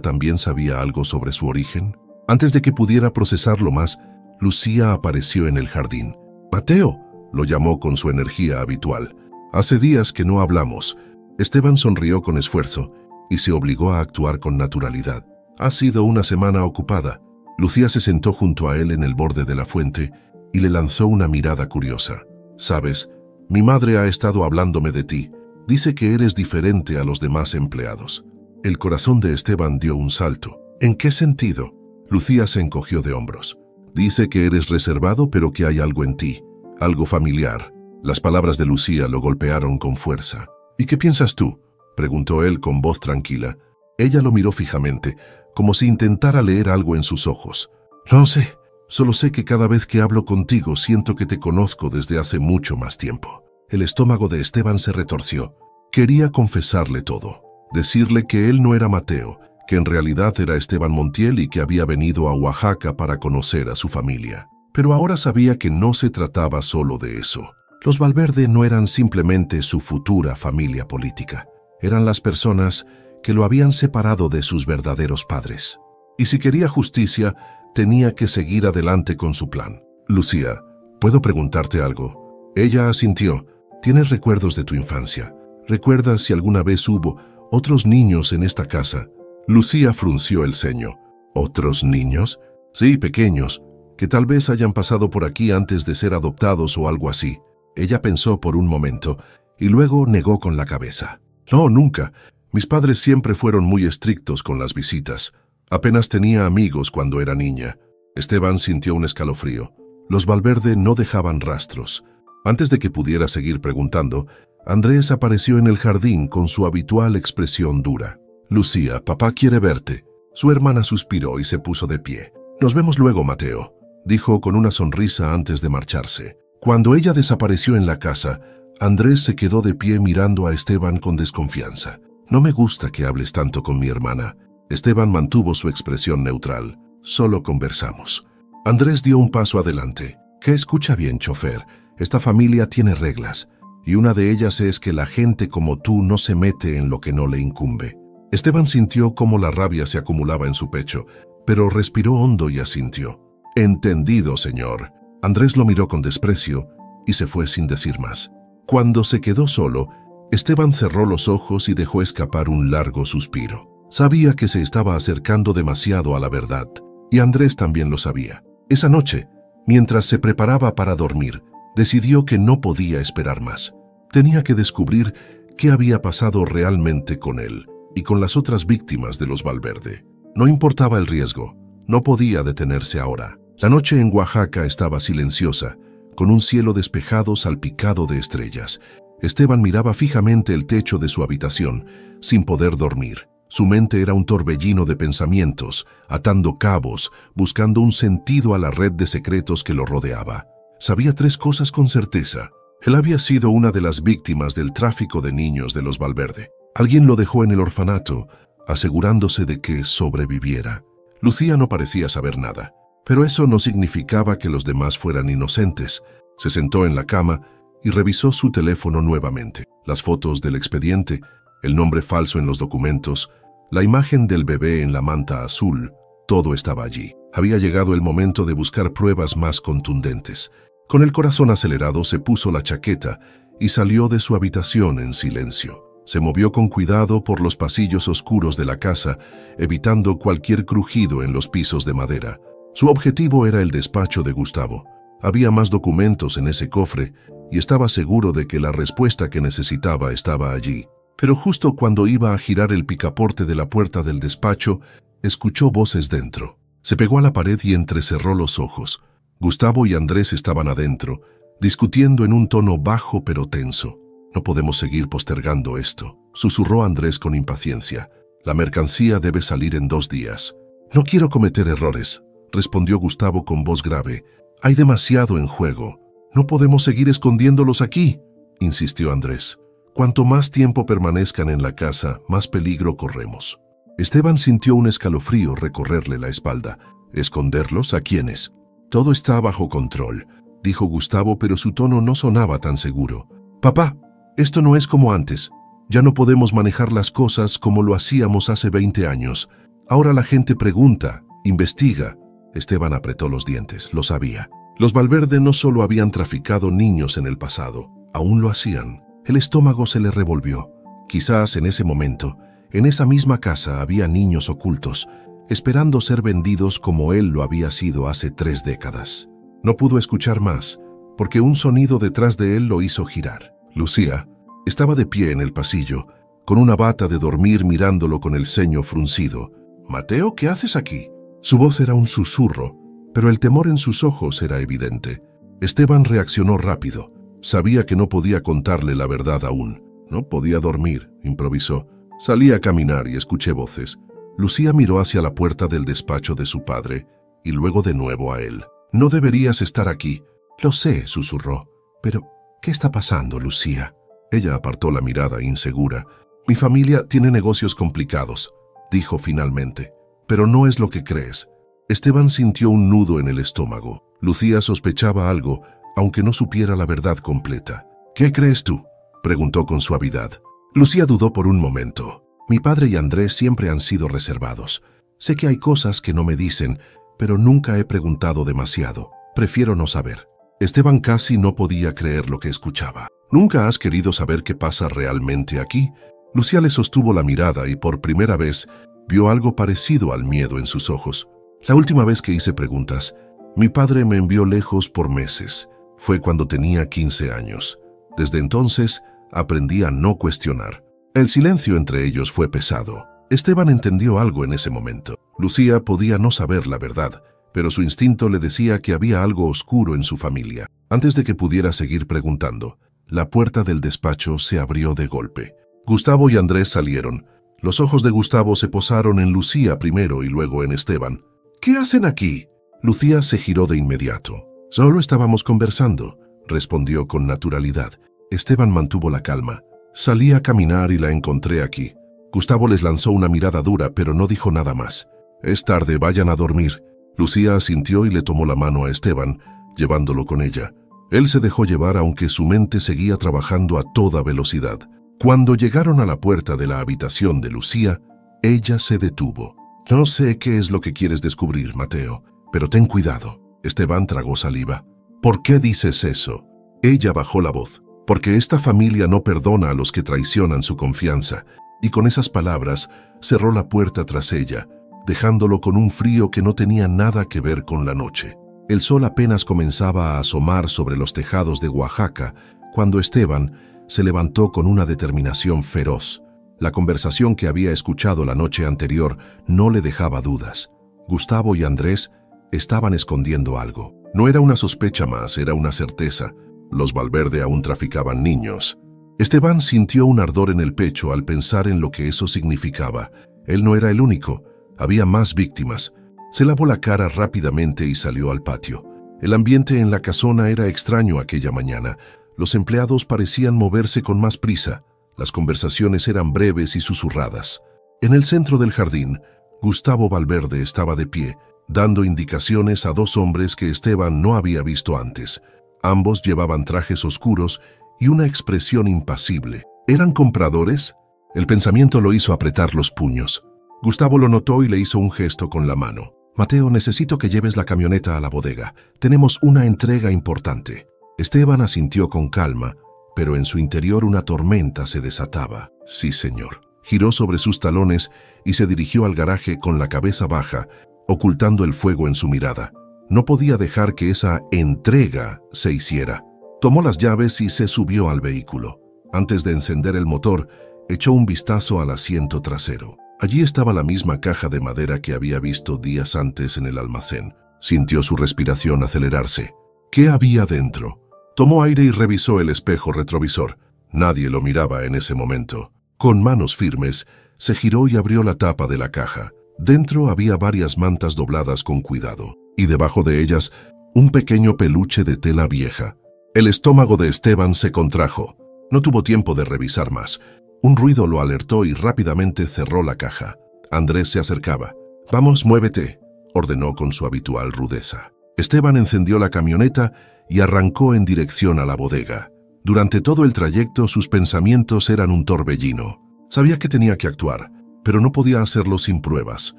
también sabía algo sobre su origen? Antes de que pudiera procesarlo más, Lucía apareció en el jardín. «Mateo», lo llamó con su energía habitual. «Hace días que no hablamos». Esteban sonrió con esfuerzo y se obligó a actuar con naturalidad. «Ha sido una semana ocupada». Lucía se sentó junto a él en el borde de la fuente y le lanzó una mirada curiosa. «Sabes, mi madre ha estado hablándome de ti. Dice que eres diferente a los demás empleados». El corazón de Esteban dio un salto. «¿En qué sentido?». Lucía se encogió de hombros. «Dice que eres reservado, pero que hay algo en ti, algo familiar». Las palabras de Lucía lo golpearon con fuerza. «¿Y qué piensas tú?», preguntó él con voz tranquila. Ella lo miró fijamente, como si intentara leer algo en sus ojos. «No sé, solo sé que cada vez que hablo contigo siento que te conozco desde hace mucho más tiempo». El estómago de Esteban se retorció. Quería confesarle todo, decirle que él no era Mateo, que en realidad era Esteban Montiel y que había venido a Oaxaca para conocer a su familia. Pero ahora sabía que no se trataba solo de eso. Los Valverde no eran simplemente su futura familia política. Eran las personas que lo habían separado de sus verdaderos padres. Y si quería justicia, tenía que seguir adelante con su plan. «Lucía, ¿puedo preguntarte algo?». Ella asintió. «¿Tienes recuerdos de tu infancia? ¿Recuerdas si alguna vez hubo otros niños en esta casa?». Lucía frunció el ceño. «¿Otros niños?». «Sí, pequeños, que tal vez hayan pasado por aquí antes de ser adoptados o algo así». Ella pensó por un momento y luego negó con la cabeza. «No, nunca. Mis padres siempre fueron muy estrictos con las visitas. Apenas tenía amigos cuando era niña». Esteban sintió un escalofrío. Los Valverde no dejaban rastros. Antes de que pudiera seguir preguntando, Andrés apareció en el jardín con su habitual expresión dura. «Lucía, papá quiere verte». Su hermana suspiró y se puso de pie. «Nos vemos luego, Mateo», dijo con una sonrisa antes de marcharse. Cuando ella desapareció en la casa, Andrés se quedó de pie mirando a Esteban con desconfianza. «No me gusta que hables tanto con mi hermana». Esteban mantuvo su expresión neutral. «Solo conversamos». Andrés dio un paso adelante. «Que escucha bien, chofer. Esta familia tiene reglas, y una de ellas es que la gente como tú no se mete en lo que no le incumbe». Esteban sintió cómo la rabia se acumulaba en su pecho, pero respiró hondo y asintió. «Entendido, señor». Andrés lo miró con desprecio y se fue sin decir más. Cuando se quedó solo, Esteban cerró los ojos y dejó escapar un largo suspiro. Sabía que se estaba acercando demasiado a la verdad, y Andrés también lo sabía. Esa noche, mientras se preparaba para dormir, decidió que no podía esperar más. Tenía que descubrir qué había pasado realmente con él y con las otras víctimas de los Valverde. No importaba el riesgo, no podía detenerse ahora. La noche en Oaxaca estaba silenciosa, con un cielo despejado salpicado de estrellas. Esteban miraba fijamente el techo de su habitación, sin poder dormir. Su mente era un torbellino de pensamientos, atando cabos, buscando un sentido a la red de secretos que lo rodeaba. Sabía 3 cosas con certeza. Él había sido una de las víctimas del tráfico de niños de los Valverde. Alguien lo dejó en el orfanato, asegurándose de que sobreviviera. Lucía no parecía saber nada. Pero eso no significaba que los demás fueran inocentes. Se sentó en la cama y revisó su teléfono nuevamente. Las fotos del expediente, el nombre falso en los documentos, la imagen del bebé en la manta azul, todo estaba allí. Había llegado el momento de buscar pruebas más contundentes. Con el corazón acelerado se puso la chaqueta y salió de su habitación en silencio. Se movió con cuidado por los pasillos oscuros de la casa, evitando cualquier crujido en los pisos de madera. Su objetivo era el despacho de Gustavo. Había más documentos en ese cofre y estaba seguro de que la respuesta que necesitaba estaba allí. Pero justo cuando iba a girar el picaporte de la puerta del despacho, escuchó voces dentro. Se pegó a la pared y entrecerró los ojos. Gustavo y Andrés estaban adentro, discutiendo en un tono bajo pero tenso. «No podemos seguir postergando esto», susurró Andrés con impaciencia. «La mercancía debe salir en 2 días». «No quiero cometer errores», respondió Gustavo con voz grave. «Hay demasiado en juego. No podemos seguir escondiéndolos aquí», insistió Andrés. «Cuanto más tiempo permanezcan en la casa, más peligro corremos». Esteban sintió un escalofrío recorrerle la espalda. ¿Esconderlos? ¿A quiénes? Todo está bajo control, dijo Gustavo, pero su tono no sonaba tan seguro. Papá, esto no es como antes. Ya no podemos manejar las cosas como lo hacíamos hace 20 años. Ahora la gente pregunta, investiga. Esteban apretó los dientes, lo sabía. Los Valverde no solo habían traficado niños en el pasado, aún lo hacían. El estómago se le revolvió. Quizás en ese momento, en esa misma casa había niños ocultos, esperando ser vendidos como él lo había sido hace 3 décadas. No pudo escuchar más, porque un sonido detrás de él lo hizo girar. Lucía estaba de pie en el pasillo, con una bata de dormir mirándolo con el ceño fruncido. «Mateo, ¿qué haces aquí?» Su voz era un susurro, pero el temor en sus ojos era evidente. Esteban reaccionó rápido. Sabía que no podía contarle la verdad aún. No podía dormir, improvisó. Salí a caminar y escuché voces. Lucía miró hacia la puerta del despacho de su padre y luego de nuevo a él. «No deberías estar aquí». «Lo sé», susurró. «Pero, ¿qué está pasando, Lucía?» Ella apartó la mirada insegura. «Mi familia tiene negocios complicados», dijo finalmente. «Pero no es lo que crees». Esteban sintió un nudo en el estómago. Lucía sospechaba algo, aunque no supiera la verdad completa. «¿Qué crees tú?», preguntó con suavidad. Lucía dudó por un momento. «Mi padre y Andrés siempre han sido reservados. Sé que hay cosas que no me dicen, pero nunca he preguntado demasiado. Prefiero no saber». Esteban casi no podía creer lo que escuchaba. «¿Nunca has querido saber qué pasa realmente aquí?». Lucía le sostuvo la mirada y por primera vez vio algo parecido al miedo en sus ojos. «La última vez que hice preguntas, mi padre me envió lejos por meses. Fue cuando tenía 15 años. Desde entonces aprendí a no cuestionar». El silencio entre ellos fue pesado. Esteban entendió algo en ese momento. Lucía podía no saber la verdad, pero su instinto le decía que había algo oscuro en su familia. Antes de que pudiera seguir preguntando, la puerta del despacho se abrió de golpe. Gustavo y Andrés salieron. Los ojos de Gustavo se posaron en Lucía primero y luego en Esteban. «¿Qué hacen aquí?». Lucía se giró de inmediato. «Solo estábamos conversando», respondió con naturalidad. Esteban mantuvo la calma. «Salí a caminar y la encontré aquí». Gustavo les lanzó una mirada dura, pero no dijo nada más. «Es tarde, vayan a dormir». Lucía asintió y le tomó la mano a Esteban, llevándolo con ella. Él se dejó llevar aunque su mente seguía trabajando a toda velocidad. Cuando llegaron a la puerta de la habitación de Lucía, ella se detuvo. «No sé qué es lo que quieres descubrir, Mateo, pero ten cuidado». Esteban tragó saliva. «¿Por qué dices eso?». Ella bajó la voz. «Porque esta familia no perdona a los que traicionan su confianza». Y con esas palabras cerró la puerta tras ella, dejándolo con un frío que no tenía nada que ver con la noche. El sol apenas comenzaba a asomar sobre los tejados de Oaxaca cuando Esteban se levantó con una determinación feroz. La conversación que había escuchado la noche anterior no le dejaba dudas. Gustavo y Andrés estaban escondiendo algo. No era una sospecha más, era una certeza. Los Valverde aún traficaban niños. Esteban sintió un ardor en el pecho al pensar en lo que eso significaba. Él no era el único. Había más víctimas. Se lavó la cara rápidamente y salió al patio. El ambiente en la casona era extraño aquella mañana. Los empleados parecían moverse con más prisa. Las conversaciones eran breves y susurradas. En el centro del jardín, Gustavo Valverde estaba de pie, dando indicaciones a 2 hombres que Esteban no había visto antes. Ambos llevaban trajes oscuros y una expresión impasible. ¿Eran compradores? El pensamiento lo hizo apretar los puños. Gustavo lo notó y le hizo un gesto con la mano. «Mateo, necesito que lleves la camioneta a la bodega. Tenemos una entrega importante». Esteban asintió con calma, pero en su interior una tormenta se desataba. «Sí, señor». Giró sobre sus talones y se dirigió al garaje con la cabeza baja, ocultando el fuego en su mirada. No podía dejar que esa entrega se hiciera. Tomó las llaves y se subió al vehículo. Antes de encender el motor, echó un vistazo al asiento trasero. Allí estaba la misma caja de madera que había visto días antes en el almacén. Sintió su respiración acelerarse. ¿Qué había dentro? Tomó aire y revisó el espejo retrovisor. Nadie lo miraba en ese momento. Con manos firmes, se giró y abrió la tapa de la caja. Dentro había varias mantas dobladas con cuidado, y debajo de ellas, un pequeño peluche de tela vieja. El estómago de Esteban se contrajo. No tuvo tiempo de revisar más. Un ruido lo alertó y rápidamente cerró la caja. Andrés se acercaba. «Vamos, muévete», ordenó con su habitual rudeza. Esteban encendió la camioneta y arrancó en dirección a la bodega. Durante todo el trayecto sus pensamientos eran un torbellino. Sabía que tenía que actuar, pero no podía hacerlo sin pruebas.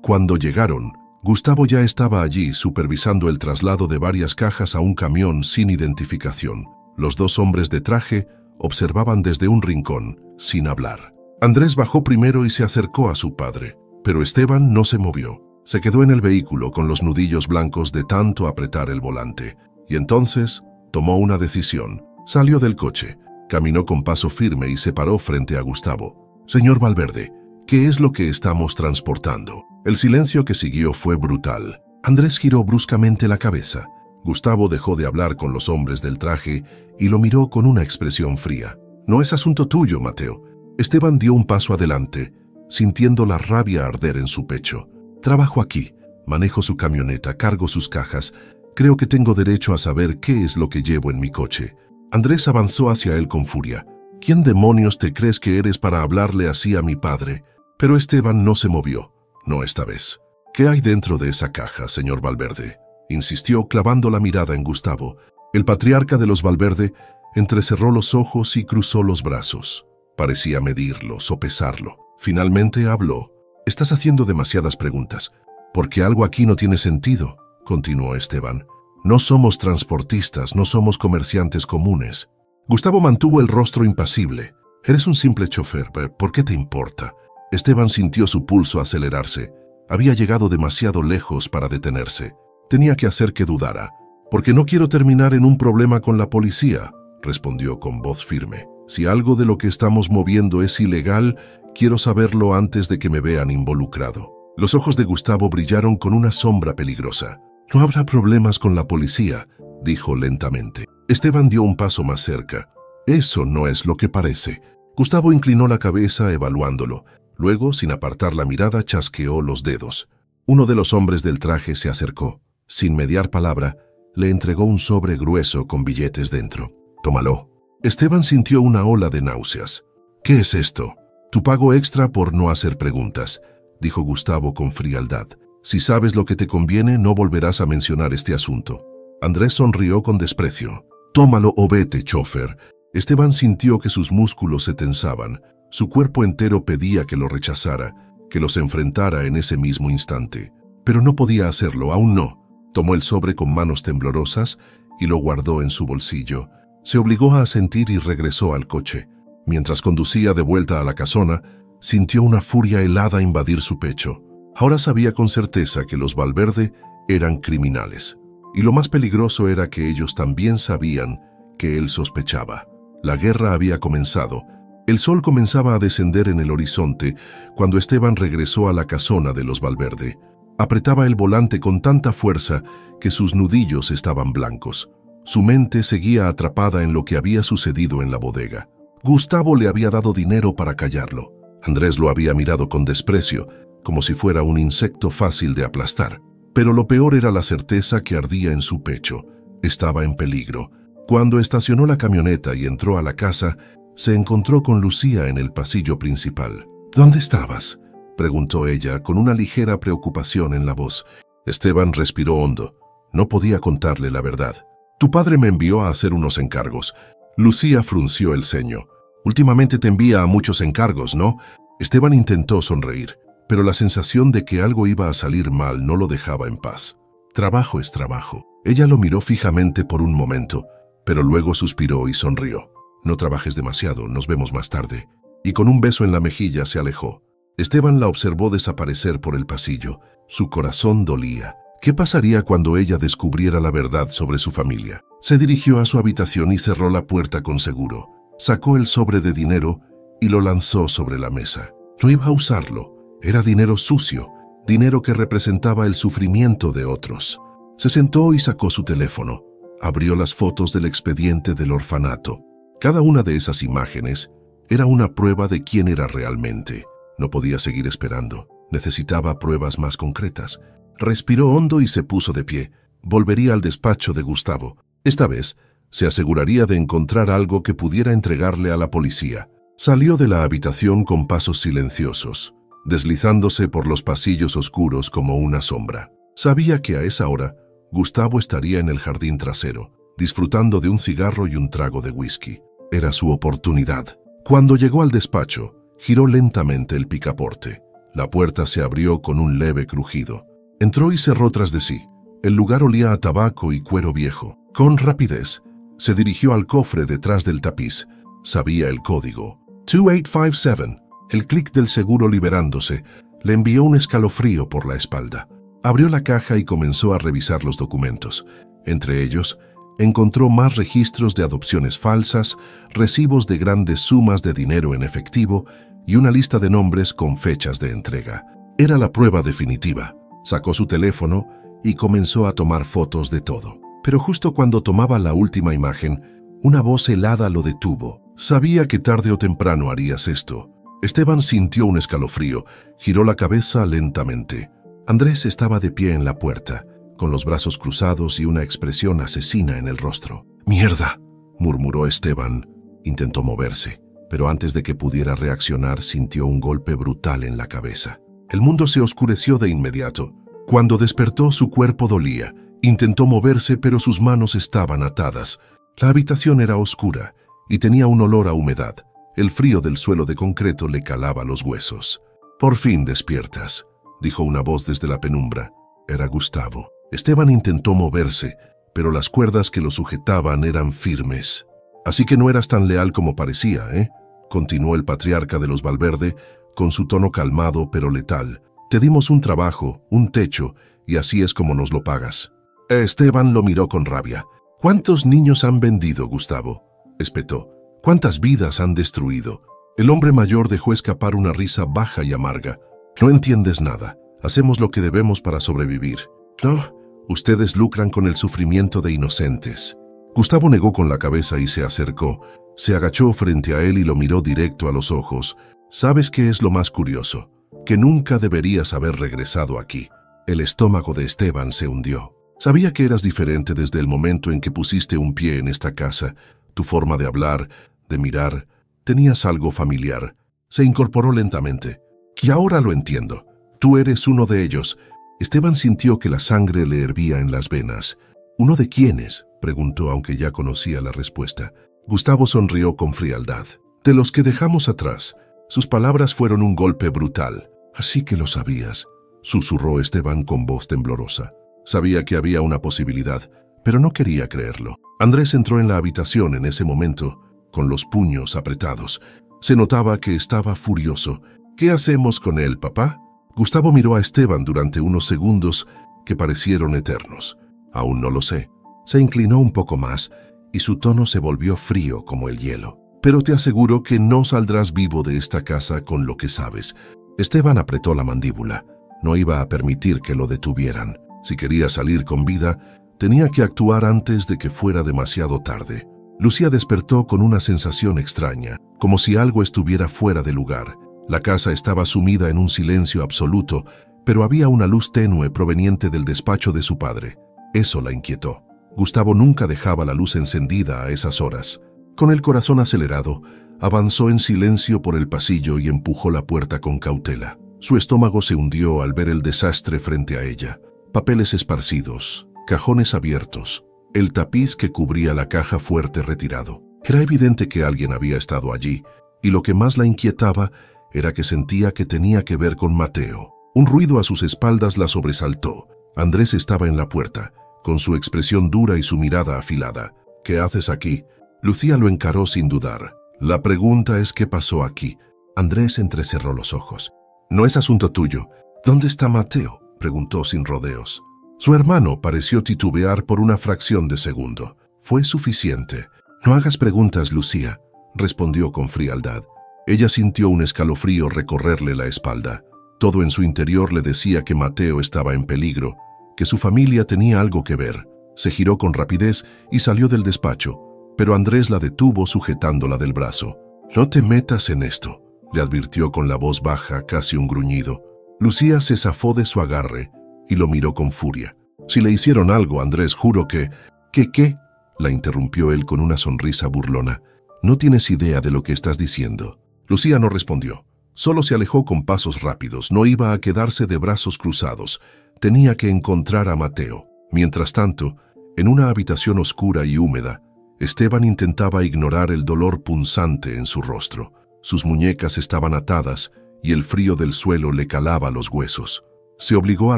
Cuando llegaron, Gustavo ya estaba allí supervisando el traslado de varias cajas a un camión sin identificación. Los dos hombres de traje observaban desde un rincón, sin hablar. Andrés bajó primero y se acercó a su padre, pero Esteban no se movió. Se quedó en el vehículo con los nudillos blancos de tanto apretar el volante. Y entonces tomó una decisión. Salió del coche, caminó con paso firme y se paró frente a Gustavo. «Señor Valverde, ¿qué es lo que estamos transportando?» El silencio que siguió fue brutal. Andrés giró bruscamente la cabeza. Gustavo dejó de hablar con los hombres del traje y lo miró con una expresión fría. «No es asunto tuyo, Mateo». Esteban dio un paso adelante, sintiendo la rabia arder en su pecho. «Trabajo aquí, manejo su camioneta, cargo sus cajas. Creo que tengo derecho a saber qué es lo que llevo en mi coche». Andrés avanzó hacia él con furia. «¿Quién demonios te crees que eres para hablarle así a mi padre?» Pero Esteban no se movió. No esta vez. «¿Qué hay dentro de esa caja, señor Valverde?», insistió clavando la mirada en Gustavo. El patriarca de los Valverde entrecerró los ojos y cruzó los brazos. Parecía medirlo, sopesarlo. Finalmente habló. «Estás haciendo demasiadas preguntas. Porque algo aquí no tiene sentido», continuó Esteban. «No somos transportistas, no somos comerciantes comunes». Gustavo mantuvo el rostro impasible. «Eres un simple chofer, ¿por qué te importa?» Esteban sintió su pulso acelerarse. Había llegado demasiado lejos para detenerse. Tenía que hacer que dudara. «Porque no quiero terminar en un problema con la policía», respondió con voz firme. «Si algo de lo que estamos moviendo es ilegal, quiero saberlo antes de que me vean involucrado». Los ojos de Gustavo brillaron con una sombra peligrosa. «No habrá problemas con la policía», dijo lentamente. Esteban dio un paso más cerca. «Eso no es lo que parece». Gustavo inclinó la cabeza evaluándolo. Luego, sin apartar la mirada, chasqueó los dedos. Uno de los hombres del traje se acercó. Sin mediar palabra, le entregó un sobre grueso con billetes dentro. «Tómalo». Esteban sintió una ola de náuseas. «¿Qué es esto?» «Tu pago extra por no hacer preguntas», dijo Gustavo con frialdad. «Si sabes lo que te conviene, no volverás a mencionar este asunto». Andrés sonrió con desprecio. «Tómalo o vete, chofer». Esteban sintió que sus músculos se tensaban. Su cuerpo entero pedía que lo rechazara, que los enfrentara en ese mismo instante. Pero no podía hacerlo, aún no. Tomó el sobre con manos temblorosas y lo guardó en su bolsillo. Se obligó a asentir y regresó al coche. Mientras conducía de vuelta a la casona, sintió una furia helada invadir su pecho. Ahora sabía con certeza que los Valverde eran criminales. Y lo más peligroso era que ellos también sabían que él sospechaba. La guerra había comenzado. El sol comenzaba a descender en el horizonte cuando Esteban regresó a la casona de los Valverde. Apretaba el volante con tanta fuerza que sus nudillos estaban blancos. Su mente seguía atrapada en lo que había sucedido en la bodega. Gustavo le había dado dinero para callarlo. Andrés lo había mirado con desprecio, como si fuera un insecto fácil de aplastar. Pero lo peor era la certeza que ardía en su pecho. Estaba en peligro. Cuando estacionó la camioneta y entró a la casa, se encontró con Lucía en el pasillo principal. «¿Dónde estabas?», preguntó ella con una ligera preocupación en la voz. Esteban respiró hondo. No podía contarle la verdad. «Tu padre me envió a hacer unos encargos». Lucía frunció el ceño. «Últimamente te envía a muchos encargos, ¿no?». Esteban intentó sonreír, pero la sensación de que algo iba a salir mal no lo dejaba en paz. «Trabajo es trabajo». Ella lo miró fijamente por un momento, pero luego suspiró y sonrió. «No trabajes demasiado, nos vemos más tarde». Y con un beso en la mejilla se alejó. Esteban la observó desaparecer por el pasillo. Su corazón dolía. ¿Qué pasaría cuando ella descubriera la verdad sobre su familia? Se dirigió a su habitación y cerró la puerta con seguro. Sacó el sobre de dinero y lo lanzó sobre la mesa. No iba a usarlo. Era dinero sucio, dinero que representaba el sufrimiento de otros. Se sentó y sacó su teléfono. Abrió las fotos del expediente del orfanato. Cada una de esas imágenes era una prueba de quién era realmente. No podía seguir esperando. Necesitaba pruebas más concretas. Respiró hondo y se puso de pie. Volvería al despacho de Gustavo. Esta vez, se aseguraría de encontrar algo que pudiera entregarle a la policía. Salió de la habitación con pasos silenciosos, deslizándose por los pasillos oscuros como una sombra. Sabía que a esa hora Gustavo estaría en el jardín trasero, disfrutando de un cigarro y un trago de whisky. Era su oportunidad. Cuando llegó al despacho, giró lentamente el picaporte. La puerta se abrió con un leve crujido. Entró y cerró tras de sí. El lugar olía a tabaco y cuero viejo. Con rapidez, se dirigió al cofre detrás del tapiz. Sabía el código. 2857. El clic del seguro liberándose le envió un escalofrío por la espalda. Abrió la caja y comenzó a revisar los documentos. Entre ellos, encontró más registros de adopciones falsas, recibos de grandes sumas de dinero en efectivo y una lista de nombres con fechas de entrega. Era la prueba definitiva. Sacó su teléfono y comenzó a tomar fotos de todo. Pero justo cuando tomaba la última imagen, una voz helada lo detuvo. Sabía que tarde o temprano harías esto. Esteban sintió un escalofrío, giró la cabeza lentamente. Andrés estaba de pie en la puerta, con los brazos cruzados y una expresión asesina en el rostro. «¡Mierda!», murmuró Esteban. Intentó moverse, pero antes de que pudiera reaccionar sintió un golpe brutal en la cabeza. El mundo se oscureció de inmediato. Cuando despertó, su cuerpo dolía. Intentó moverse, pero sus manos estaban atadas. La habitación era oscura y tenía un olor a humedad. El frío del suelo de concreto le calaba los huesos. «Por fin despiertas», dijo una voz desde la penumbra. Era Gustavo. Esteban intentó moverse, pero las cuerdas que lo sujetaban eran firmes. «Así que no eras tan leal como parecía, ¿eh?», continuó el patriarca de los Valverde, con su tono calmado pero letal. «Te dimos un trabajo, un techo, y así es como nos lo pagas». Esteban lo miró con rabia. «¿Cuántos niños han vendido, Gustavo?», espetó. «¿Cuántas vidas han destruido?». El hombre mayor dejó escapar una risa baja y amarga. «No entiendes nada. Hacemos lo que debemos para sobrevivir». «No, ustedes lucran con el sufrimiento de inocentes». Gustavo negó con la cabeza y se acercó. Se agachó frente a él y lo miró directo a los ojos. «¿Sabes qué es lo más curioso? Que nunca deberías haber regresado aquí». El estómago de Esteban se hundió. «Sabía que eras diferente desde el momento en que pusiste un pie en esta casa. Tu forma de hablar, de mirar, tenías algo familiar». Se incorporó lentamente. «Y ahora lo entiendo. Tú eres uno de ellos». Esteban sintió que la sangre le hervía en las venas. «¿Uno de quiénes?», preguntó, aunque ya conocía la respuesta. Gustavo sonrió con frialdad. «De los que dejamos atrás». Sus palabras fueron un golpe brutal. «Así que lo sabías», susurró Esteban con voz temblorosa. Sabía que había una posibilidad, pero no quería creerlo. Andrés entró en la habitación en ese momento, con los puños apretados. Se notaba que estaba furioso. «¿Qué hacemos con él, papá?». Gustavo miró a Esteban durante unos segundos que parecieron eternos. «Aún no lo sé». Se inclinó un poco más y su tono se volvió frío como el hielo. «Pero te aseguro que no saldrás vivo de esta casa con lo que sabes». Esteban apretó la mandíbula. No iba a permitir que lo detuvieran. Si quería salir con vida, tenía que actuar antes de que fuera demasiado tarde. Lucía despertó con una sensación extraña, como si algo estuviera fuera de lugar. La casa estaba sumida en un silencio absoluto, pero había una luz tenue proveniente del despacho de su padre. Eso la inquietó. Gustavo nunca dejaba la luz encendida a esas horas. Con el corazón acelerado, avanzó en silencio por el pasillo y empujó la puerta con cautela. Su estómago se hundió al ver el desastre frente a ella. Papeles esparcidos, cajones abiertos, el tapiz que cubría la caja fuerte retirado. Era evidente que alguien había estado allí, y lo que más la inquietaba era que sentía que tenía que ver con Mateo. Un ruido a sus espaldas la sobresaltó. Andrés estaba en la puerta, con su expresión dura y su mirada afilada. «¿Qué haces aquí?». Lucía lo encaró sin dudar. «La pregunta es qué pasó aquí». Andrés entrecerró los ojos. «No es asunto tuyo». «¿Dónde está Mateo?», preguntó sin rodeos. Su hermano pareció titubear por una fracción de segundo. Fue suficiente. «No hagas preguntas, Lucía», respondió con frialdad. Ella sintió un escalofrío recorrerle la espalda. Todo en su interior le decía que Mateo estaba en peligro, que su familia tenía algo que ver. Se giró con rapidez y salió del despacho, pero Andrés la detuvo sujetándola del brazo. «No te metas en esto», le advirtió con la voz baja, casi un gruñido. Lucía se zafó de su agarre y lo miró con furia. «Si le hicieron algo, Andrés, juro que...». ¿Qué? La interrumpió él con una sonrisa burlona. «No tienes idea de lo que estás diciendo». Lucía no respondió. Solo se alejó con pasos rápidos. No iba a quedarse de brazos cruzados. Tenía que encontrar a Mateo. Mientras tanto, en una habitación oscura y húmeda, Esteban intentaba ignorar el dolor punzante en su rostro. Sus muñecas estaban atadas y el frío del suelo le calaba los huesos. Se obligó a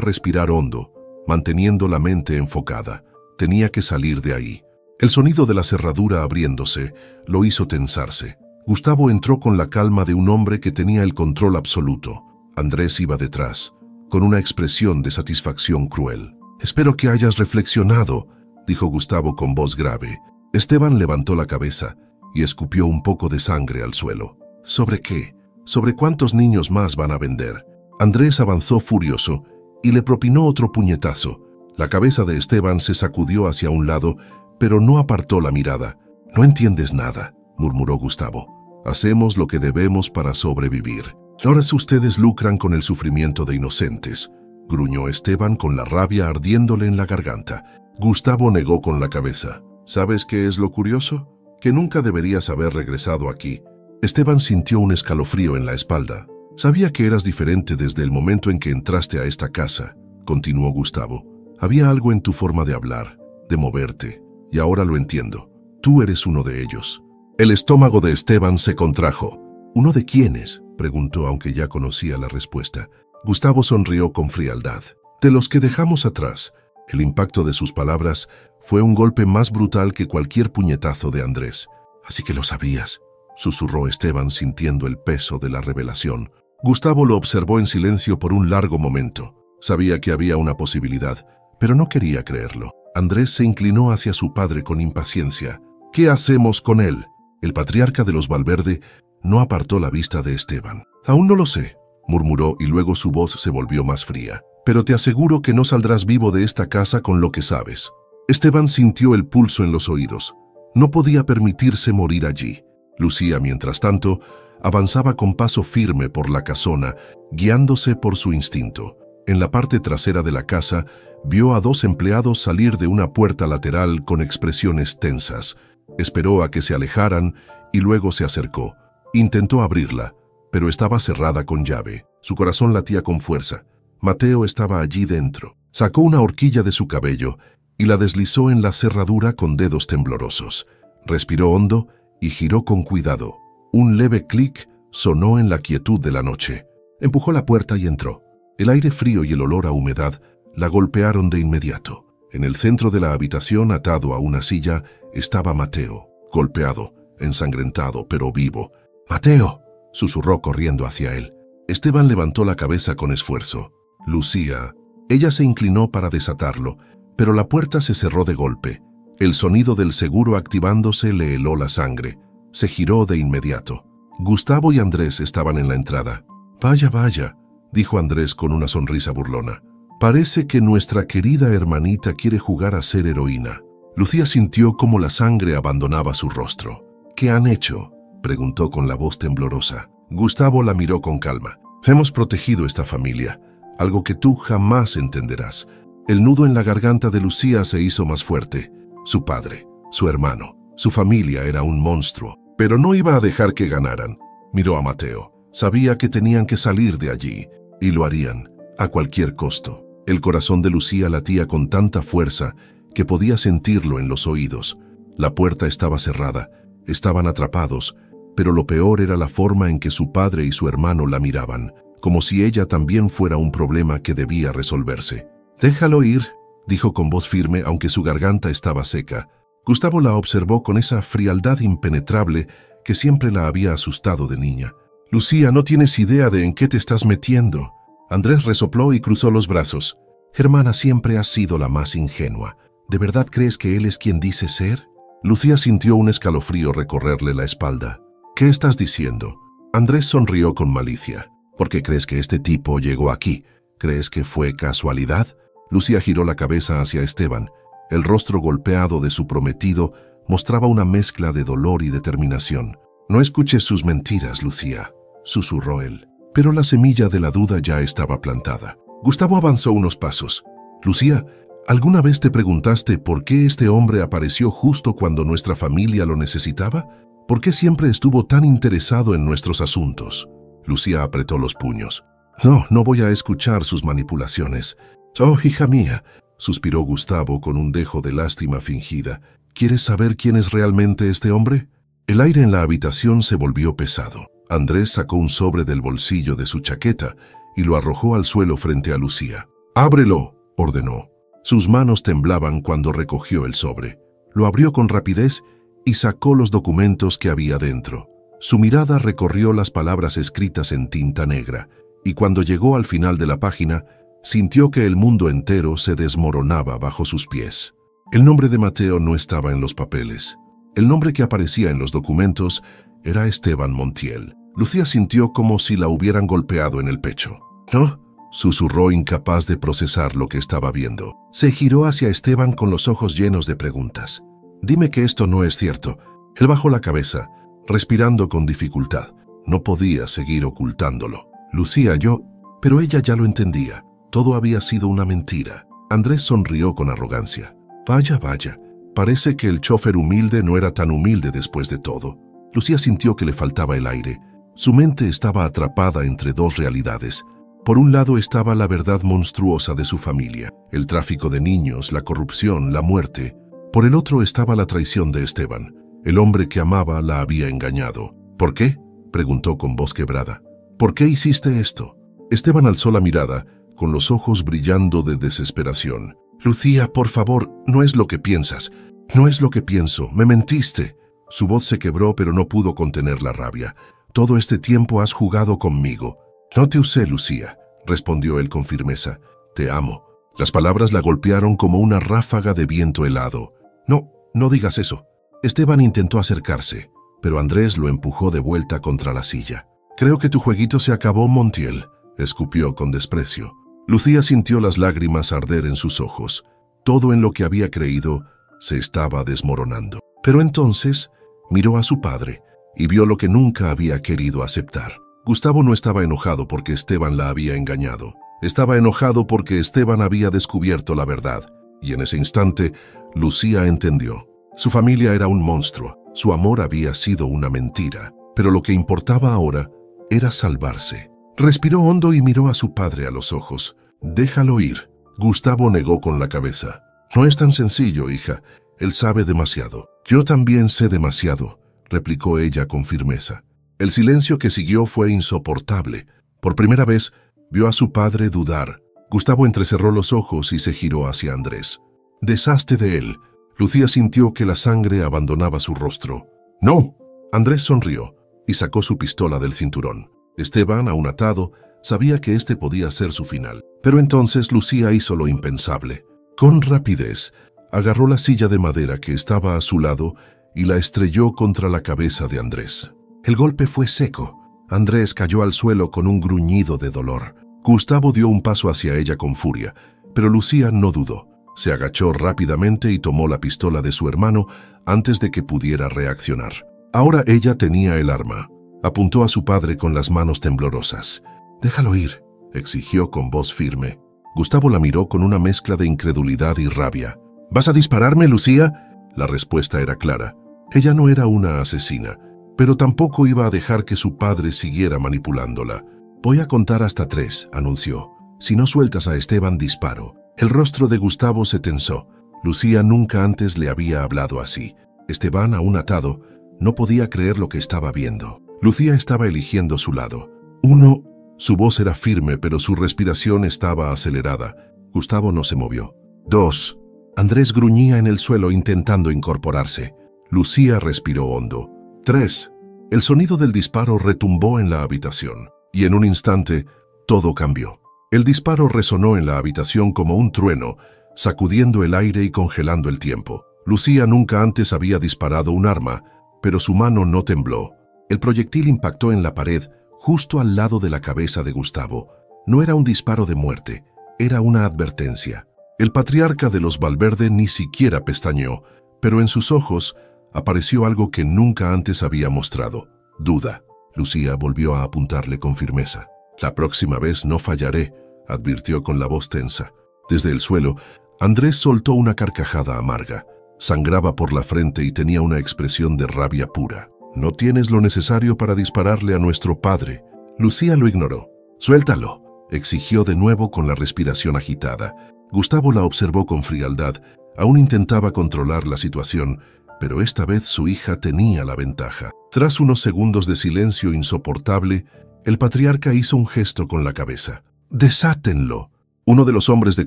respirar hondo, manteniendo la mente enfocada. Tenía que salir de ahí. El sonido de la cerradura abriéndose lo hizo tensarse. Gustavo entró con la calma de un hombre que tenía el control absoluto. Andrés iba detrás, con una expresión de satisfacción cruel. «Espero que hayas reflexionado», dijo Gustavo con voz grave. Esteban levantó la cabeza y escupió un poco de sangre al suelo. «¿Sobre qué? ¿Sobre cuántos niños más van a vender?» Andrés avanzó furioso y le propinó otro puñetazo. La cabeza de Esteban se sacudió hacia un lado, pero no apartó la mirada. «No entiendes nada», murmuró Gustavo. «Hacemos lo que debemos para sobrevivir. Ahora ustedes lucran con el sufrimiento de inocentes», gruñó Esteban con la rabia ardiéndole en la garganta. Gustavo negó con la cabeza. «¿Sabes qué es lo curioso? Que nunca deberías haber regresado aquí». Esteban sintió un escalofrío en la espalda. «Sabía que eras diferente desde el momento en que entraste a esta casa», continuó Gustavo. «Había algo en tu forma de hablar, de moverte, y ahora lo entiendo. Tú eres uno de ellos». El estómago de Esteban se contrajo. «¿Uno de quiénes?», preguntó, aunque ya conocía la respuesta. Gustavo sonrió con frialdad. «De los que dejamos atrás». El impacto de sus palabras fue un golpe más brutal que cualquier puñetazo de Andrés. «Así que lo sabías», susurró Esteban sintiendo el peso de la revelación. Gustavo lo observó en silencio por un largo momento. Sabía que había una posibilidad, pero no quería creerlo. Andrés se inclinó hacia su padre con impaciencia. «¿Qué hacemos con él?». El patriarca de los Valverde no apartó la vista de Esteban. «Aún no lo sé», murmuró, y luego su voz se volvió más fría. «Pero te aseguro que no saldrás vivo de esta casa con lo que sabes». Esteban sintió el pulso en los oídos. No podía permitirse morir allí. Lucía, mientras tanto, avanzaba con paso firme por la casona, guiándose por su instinto. En la parte trasera de la casa, vio a dos empleados salir de una puerta lateral con expresiones tensas. Esperó a que se alejaran y luego se acercó. Intentó abrirla, pero estaba cerrada con llave. Su corazón latía con fuerza. Mateo estaba allí dentro. Sacó una horquilla de su cabello y la deslizó en la cerradura con dedos temblorosos. Respiró hondo y giró con cuidado. Un leve clic sonó en la quietud de la noche. Empujó la puerta y entró. El aire frío y el olor a humedad la golpearon de inmediato. En el centro de la habitación, atado a una silla, estaba Mateo, golpeado, ensangrentado, pero vivo. «¡Mateo!», susurró corriendo hacia él. Esteban levantó la cabeza con esfuerzo. «Lucía». Ella se inclinó para desatarlo, pero la puerta se cerró de golpe. El sonido del seguro activándose le heló la sangre. Se giró de inmediato. Gustavo y Andrés estaban en la entrada. «Vaya, vaya», dijo Andrés con una sonrisa burlona. «Parece que nuestra querida hermanita quiere jugar a ser heroína». Lucía sintió cómo la sangre abandonaba su rostro. «¿Qué han hecho?», preguntó con la voz temblorosa. Gustavo la miró con calma. «Hemos protegido esta familia, algo que tú jamás entenderás». El nudo en la garganta de Lucía se hizo más fuerte. Su padre, su hermano, su familia era un monstruo, pero no iba a dejar que ganaran. Miró a Mateo. Sabía que tenían que salir de allí, y lo harían, a cualquier costo. El corazón de Lucía latía con tanta fuerza que podía sentirlo en los oídos. La puerta estaba cerrada, estaban atrapados, pero lo peor era la forma en que su padre y su hermano la miraban, como si ella también fuera un problema que debía resolverse. «Déjalo ir», dijo con voz firme, aunque su garganta estaba seca. Gustavo la observó con esa frialdad impenetrable que siempre la había asustado de niña. «Lucía, no tienes idea de en qué te estás metiendo». Andrés resopló y cruzó los brazos. «Hermana, siempre has sido la más ingenua. ¿De verdad crees que él es quien dice ser?». Lucía sintió un escalofrío recorrerle la espalda. «¿Qué estás diciendo?». Andrés sonrió con malicia. «¿Por qué crees que este tipo llegó aquí? ¿Crees que fue casualidad?». Lucía giró la cabeza hacia Esteban. El rostro golpeado de su prometido mostraba una mezcla de dolor y determinación. «No escuches sus mentiras, Lucía», susurró él. Pero la semilla de la duda ya estaba plantada. Gustavo avanzó unos pasos. «Lucía, ¿alguna vez te preguntaste por qué este hombre apareció justo cuando nuestra familia lo necesitaba? ¿Por qué siempre estuvo tan interesado en nuestros asuntos?». Lucía apretó los puños. «No voy a escuchar sus manipulaciones. «Oh, hija mía», suspiró Gustavo con un dejo de lástima fingida. «¿Quieres saber quién es realmente este hombre?» El aire en la habitación se volvió pesado. Andrés sacó un sobre del bolsillo de su chaqueta y lo arrojó al suelo frente a Lucía. «Ábrelo», ordenó. Sus manos temblaban cuando recogió el sobre. Lo abrió con rapidez y sacó los documentos que había dentro. Su mirada recorrió las palabras escritas en tinta negra, y cuando llegó al final de la página, sintió que el mundo entero se desmoronaba bajo sus pies. El nombre de Mateo no estaba en los papeles. El nombre que aparecía en los documentos era Esteban Montiel. Lucía sintió como si la hubieran golpeado en el pecho. «¿No?», susurró, incapaz de procesar lo que estaba viendo. Se giró hacia Esteban con los ojos llenos de preguntas. «Dime que esto no es cierto». Él bajó la cabeza, respirando con dificultad. No podía seguir ocultándolo. «Lucía, yo...» Pero ella ya lo entendía. Todo había sido una mentira. Andrés sonrió con arrogancia. «Vaya, vaya. Parece que el chofer humilde no era tan humilde después de todo». Lucía sintió que le faltaba el aire. Su mente estaba atrapada entre dos realidades. Por un lado estaba la verdad monstruosa de su familia, el tráfico de niños, la corrupción, la muerte. Por el otro estaba la traición de Esteban. El hombre que amaba la había engañado. «¿Por qué?», preguntó con voz quebrada. «¿Por qué hiciste esto?». Esteban alzó la mirada, con los ojos brillando de desesperación. «Lucía, por favor, no es lo que piensas. No es lo que pienso. Me mentiste». Su voz se quebró, pero no pudo contener la rabia. «Todo este tiempo has jugado conmigo». «No te usé, Lucía», respondió él con firmeza. «Te amo». Las palabras la golpearon como una ráfaga de viento helado. «No, no digas eso». Esteban intentó acercarse, pero Andrés lo empujó de vuelta contra la silla. «Creo que tu jueguito se acabó, Montiel», escupió con desprecio. Lucía sintió las lágrimas arder en sus ojos. Todo en lo que había creído se estaba desmoronando. Pero entonces miró a su padre y vio lo que nunca había querido aceptar. Gustavo no estaba enojado porque Esteban la había engañado. Estaba enojado porque Esteban había descubierto la verdad. Y en ese instante, Lucía entendió. Su familia era un monstruo. Su amor había sido una mentira. Pero lo que importaba ahora era salvarse. Respiró hondo y miró a su padre a los ojos. «Déjalo ir». Gustavo negó con la cabeza. «No es tan sencillo, hija. Él sabe demasiado». «Yo también sé demasiado», replicó ella con firmeza. El silencio que siguió fue insoportable. Por primera vez, vio a su padre dudar. Gustavo entrecerró los ojos y se giró hacia Andrés. «Deshazte de él». Lucía sintió que la sangre abandonaba su rostro. «¡No!». Andrés sonrió y sacó su pistola del cinturón. Esteban, aún atado, sabía que este podía ser su final. Pero entonces Lucía hizo lo impensable. Con rapidez, agarró la silla de madera que estaba a su lado y la estrelló contra la cabeza de Andrés. El golpe fue seco. Andrés cayó al suelo con un gruñido de dolor. Gustavo dio un paso hacia ella con furia, pero Lucía no dudó. Se agachó rápidamente y tomó la pistola de su hermano antes de que pudiera reaccionar. Ahora ella tenía el arma. Apuntó a su padre con las manos temblorosas. «Déjalo ir», exigió con voz firme. Gustavo la miró con una mezcla de incredulidad y rabia. «¿Vas a dispararme, Lucía?». La respuesta era clara. Ella no era una asesina, pero tampoco iba a dejar que su padre siguiera manipulándola. «Voy a contar hasta 3», anunció. «Si no sueltas a Esteban, disparo». El rostro de Gustavo se tensó. Lucía nunca antes le había hablado así. Esteban, aún atado, no podía creer lo que estaba viendo. Lucía estaba eligiendo su lado. 1. Su voz era firme, pero su respiración estaba acelerada. Gustavo no se movió. 2. Andrés gruñía en el suelo intentando incorporarse. Lucía respiró hondo. 3. El sonido del disparo retumbó en la habitación, y en un instante todo cambió. El disparo resonó en la habitación como un trueno, sacudiendo el aire y congelando el tiempo. Lucía nunca antes había disparado un arma, pero su mano no tembló. El proyectil impactó en la pared, justo al lado de la cabeza de Gustavo. No era un disparo de muerte, era una advertencia. El patriarca de los Valverde ni siquiera pestañeó, pero en sus ojos apareció algo que nunca antes había mostrado: duda. Lucía volvió a apuntarle con firmeza. «La próxima vez no fallaré», advirtió con la voz tensa. Desde el suelo, Andrés soltó una carcajada amarga. Sangraba por la frente y tenía una expresión de rabia pura. «No tienes lo necesario para dispararle a nuestro padre». Lucía lo ignoró. «Suéltalo», exigió de nuevo con la respiración agitada. Gustavo la observó con frialdad. Aún intentaba controlar la situación, pero esta vez su hija tenía la ventaja. Tras unos segundos de silencio insoportable, el patriarca hizo un gesto con la cabeza. «Desátenlo». Uno de los hombres de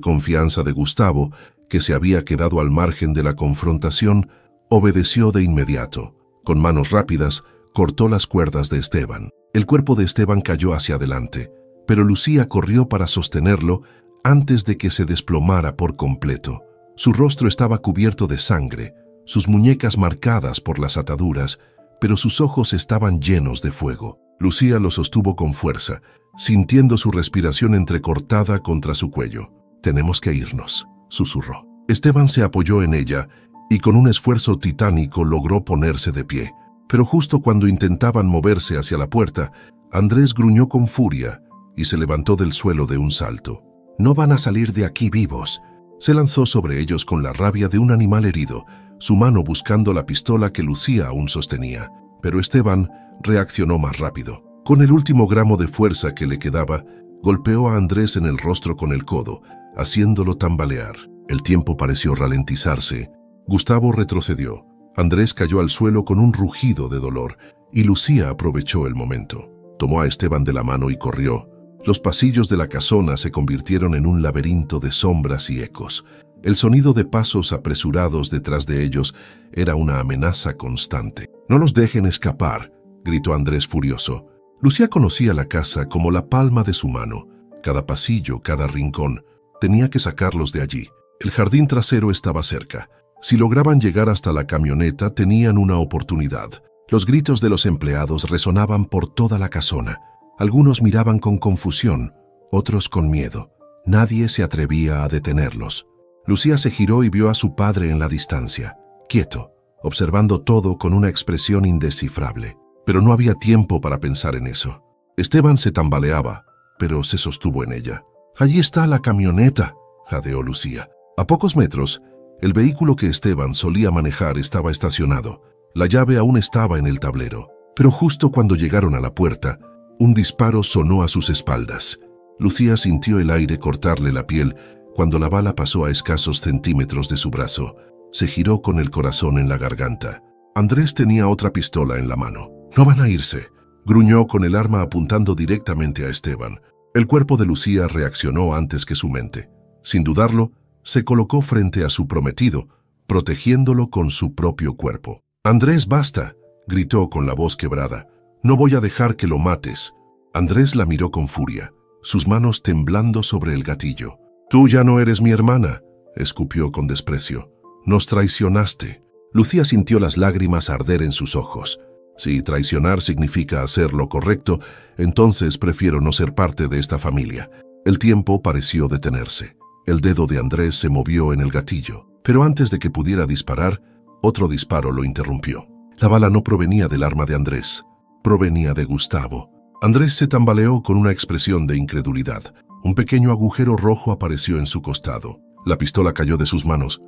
confianza de Gustavo, que se había quedado al margen de la confrontación, obedeció de inmediato. Con manos rápidas, cortó las cuerdas de Esteban. El cuerpo de Esteban cayó hacia adelante, pero Lucía corrió para sostenerlo antes de que se desplomara por completo. Su rostro estaba cubierto de sangre, sus muñecas marcadas por las ataduras, pero sus ojos estaban llenos de fuego. Lucía lo sostuvo con fuerza, sintiendo su respiración entrecortada contra su cuello. «Tenemos que irnos», susurró. Esteban se apoyó en ella y con un esfuerzo titánico logró ponerse de pie. Pero justo cuando intentaban moverse hacia la puerta, Andrés gruñó con furia y se levantó del suelo de un salto. «No van a salir de aquí vivos». Se lanzó sobre ellos con la rabia de un animal herido, su mano buscando la pistola que Lucía aún sostenía. Pero Esteban reaccionó más rápido. Con el último gramo de fuerza que le quedaba, golpeó a Andrés en el rostro con el codo, haciéndolo tambalear. El tiempo pareció ralentizarse. Gustavo retrocedió. Andrés cayó al suelo con un rugido de dolor, y Lucía aprovechó el momento. Tomó a Esteban de la mano y corrió. Los pasillos de la casona se convirtieron en un laberinto de sombras y ecos. El sonido de pasos apresurados detrás de ellos era una amenaza constante. «No los dejen escapar», gritó Andrés furioso. Lucía conocía la casa como la palma de su mano. Cada pasillo, cada rincón. Tenía que sacarlos de allí. El jardín trasero estaba cerca. Si lograban llegar hasta la camioneta, tenían una oportunidad. Los gritos de los empleados resonaban por toda la casona. Algunos miraban con confusión, otros con miedo. Nadie se atrevía a detenerlos. Lucía se giró y vio a su padre en la distancia, quieto, observando todo con una expresión indescifrable. Pero no había tiempo para pensar en eso. Esteban se tambaleaba, pero se sostuvo en ella. «Allí está la camioneta», jadeó Lucía. A pocos metros, el vehículo que Esteban solía manejar estaba estacionado. La llave aún estaba en el tablero. Pero justo cuando llegaron a la puerta, un disparo sonó a sus espaldas. Lucía sintió el aire cortarle la piel cuando la bala pasó a escasos centímetros de su brazo. Se giró con el corazón en la garganta. Andrés tenía otra pistola en la mano. «No van a irse», gruñó con el arma apuntando directamente a Esteban. El cuerpo de Lucía reaccionó antes que su mente. Sin dudarlo, se colocó frente a su prometido, protegiéndolo con su propio cuerpo. «Andrés, basta», gritó con la voz quebrada. «No voy a dejar que lo mates». Andrés la miró con furia, sus manos temblando sobre el gatillo. «Tú ya no eres mi hermana», escupió con desprecio. «Nos traicionaste». Lucía sintió las lágrimas arder en sus ojos. Si traicionar significa hacer lo correcto, entonces prefiero no ser parte de esta familia. El tiempo pareció detenerse. El dedo de Andrés se movió en el gatillo, pero antes de que pudiera disparar, otro disparo lo interrumpió. La bala no provenía del arma de Andrés, provenía de Gustavo. Andrés se tambaleó con una expresión de incredulidad. Un pequeño agujero rojo apareció en su costado. La pistola cayó de sus manos.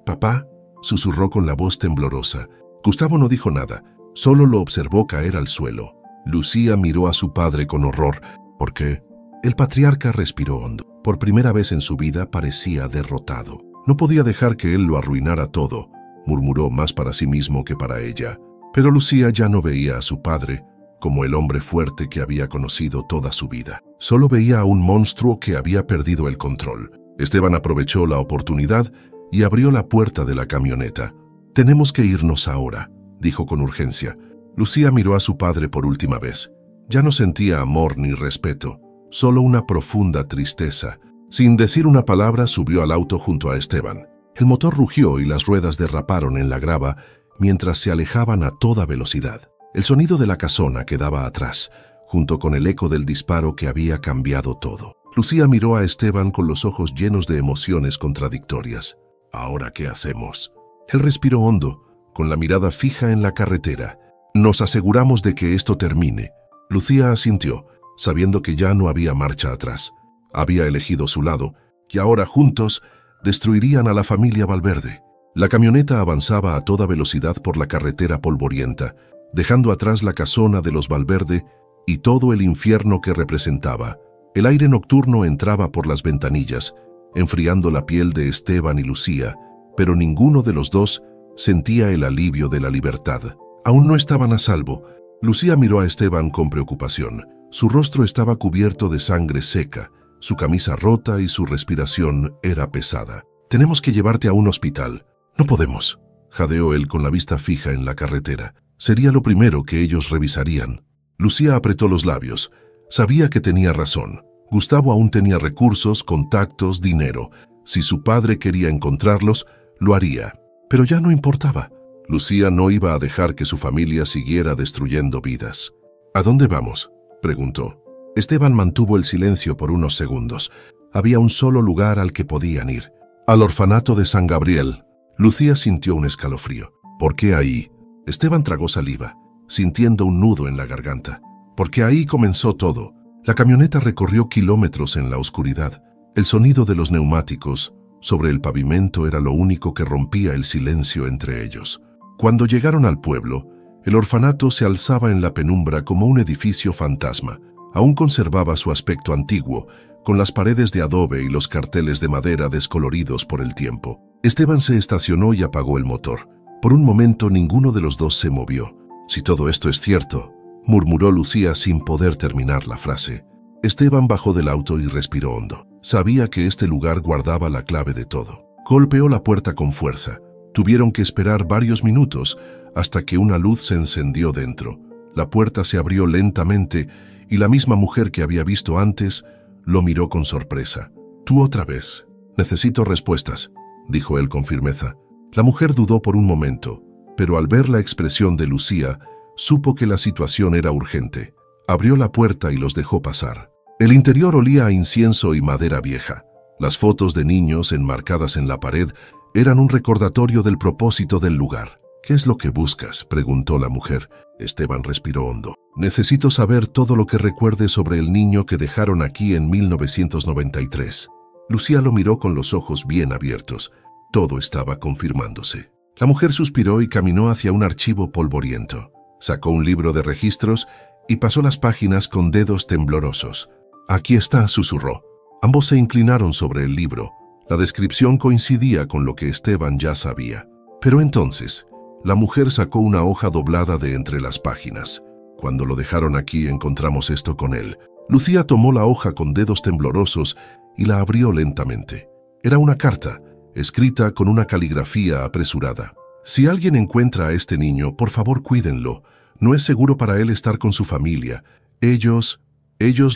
«¿Papá?», susurró con la voz temblorosa. Gustavo no dijo nada, solo lo observó caer al suelo. Lucía miró a su padre con horror. «¿Por qué?». El patriarca respiró hondo. Por primera vez en su vida parecía derrotado. No podía dejar que él lo arruinara todo, murmuró más para sí mismo que para ella. Pero Lucía ya no veía a su padre como el hombre fuerte que había conocido toda su vida. Solo veía a un monstruo que había perdido el control. Esteban aprovechó la oportunidad y abrió la puerta de la camioneta. «Tenemos que irnos ahora», dijo con urgencia. Lucía miró a su padre por última vez. Ya no sentía amor ni respeto, solo una profunda tristeza. Sin decir una palabra, subió al auto junto a Esteban. El motor rugió y las ruedas derraparon en la grava mientras se alejaban a toda velocidad. El sonido de la casona quedaba atrás, junto con el eco del disparo que había cambiado todo. Lucía miró a Esteban con los ojos llenos de emociones contradictorias. «¿Ahora qué hacemos?». Él respiró hondo, con la mirada fija en la carretera. «Nos aseguramos de que esto termine». Lucía asintió, sabiendo que ya no había marcha atrás. Había elegido su lado, y ahora juntos destruirían a la familia Valverde. La camioneta avanzaba a toda velocidad por la carretera polvorienta, dejando atrás la casona de los Valverde y todo el infierno que representaba. El aire nocturno entraba por las ventanillas, enfriando la piel de Esteban y Lucía, pero ninguno de los dos sentía el alivio de la libertad. Aún no estaban a salvo. Lucía miró a Esteban con preocupación. Su rostro estaba cubierto de sangre seca, su camisa rota y su respiración era pesada. «Tenemos que llevarte a un hospital». «No podemos», jadeó él con la vista fija en la carretera. Sería lo primero que ellos revisarían. Lucía apretó los labios. Sabía que tenía razón. Gustavo aún tenía recursos, contactos, dinero. Si su padre quería encontrarlos, lo haría. Pero ya no importaba. Lucía no iba a dejar que su familia siguiera destruyendo vidas. «¿A dónde vamos?», preguntó. Esteban mantuvo el silencio por unos segundos. Había un solo lugar al que podían ir. «Al orfanato de San Gabriel». Lucía sintió un escalofrío. «¿Por qué ahí?». Esteban tragó saliva, sintiendo un nudo en la garganta. «Porque ahí comenzó todo». La camioneta recorrió kilómetros en la oscuridad. El sonido de los neumáticos sobre el pavimento era lo único que rompía el silencio entre ellos. Cuando llegaron al pueblo, el orfanato se alzaba en la penumbra como un edificio fantasma. Aún conservaba su aspecto antiguo, con las paredes de adobe y los carteles de madera descoloridos por el tiempo. Esteban se estacionó y apagó el motor. Por un momento ninguno de los dos se movió. «Si todo esto es cierto», murmuró Lucía sin poder terminar la frase. Esteban bajó del auto y respiró hondo. Sabía que este lugar guardaba la clave de todo. Golpeó la puerta con fuerza. Tuvieron que esperar varios minutos hasta que una luz se encendió dentro. La puerta se abrió lentamente y la misma mujer que había visto antes lo miró con sorpresa. «¿Tú otra vez?». «Necesito respuestas», dijo él con firmeza. La mujer dudó por un momento, pero al ver la expresión de Lucía, supo que la situación era urgente. Abrió la puerta y los dejó pasar. El interior olía a incienso y madera vieja. Las fotos de niños enmarcadas en la pared eran un recordatorio del propósito del lugar. «¿Qué es lo que buscas?», preguntó la mujer. Esteban respiró hondo. «Necesito saber todo lo que recuerde sobre el niño que dejaron aquí en 1993. Lucía lo miró con los ojos bien abiertos. Todo estaba confirmándose. La mujer suspiró y caminó hacia un archivo polvoriento. Sacó un libro de registros y pasó las páginas con dedos temblorosos. «Aquí está», susurró. Ambos se inclinaron sobre el libro. La descripción coincidía con lo que Esteban ya sabía. Pero entonces, la mujer sacó una hoja doblada de entre las páginas. «Cuando lo dejaron aquí encontramos esto con él». Lucía tomó la hoja con dedos temblorosos y la abrió lentamente. Era una carta, escrita con una caligrafía apresurada. «Si alguien encuentra a este niño, por favor cuídenlo. No es seguro para él estar con su familia. Ellos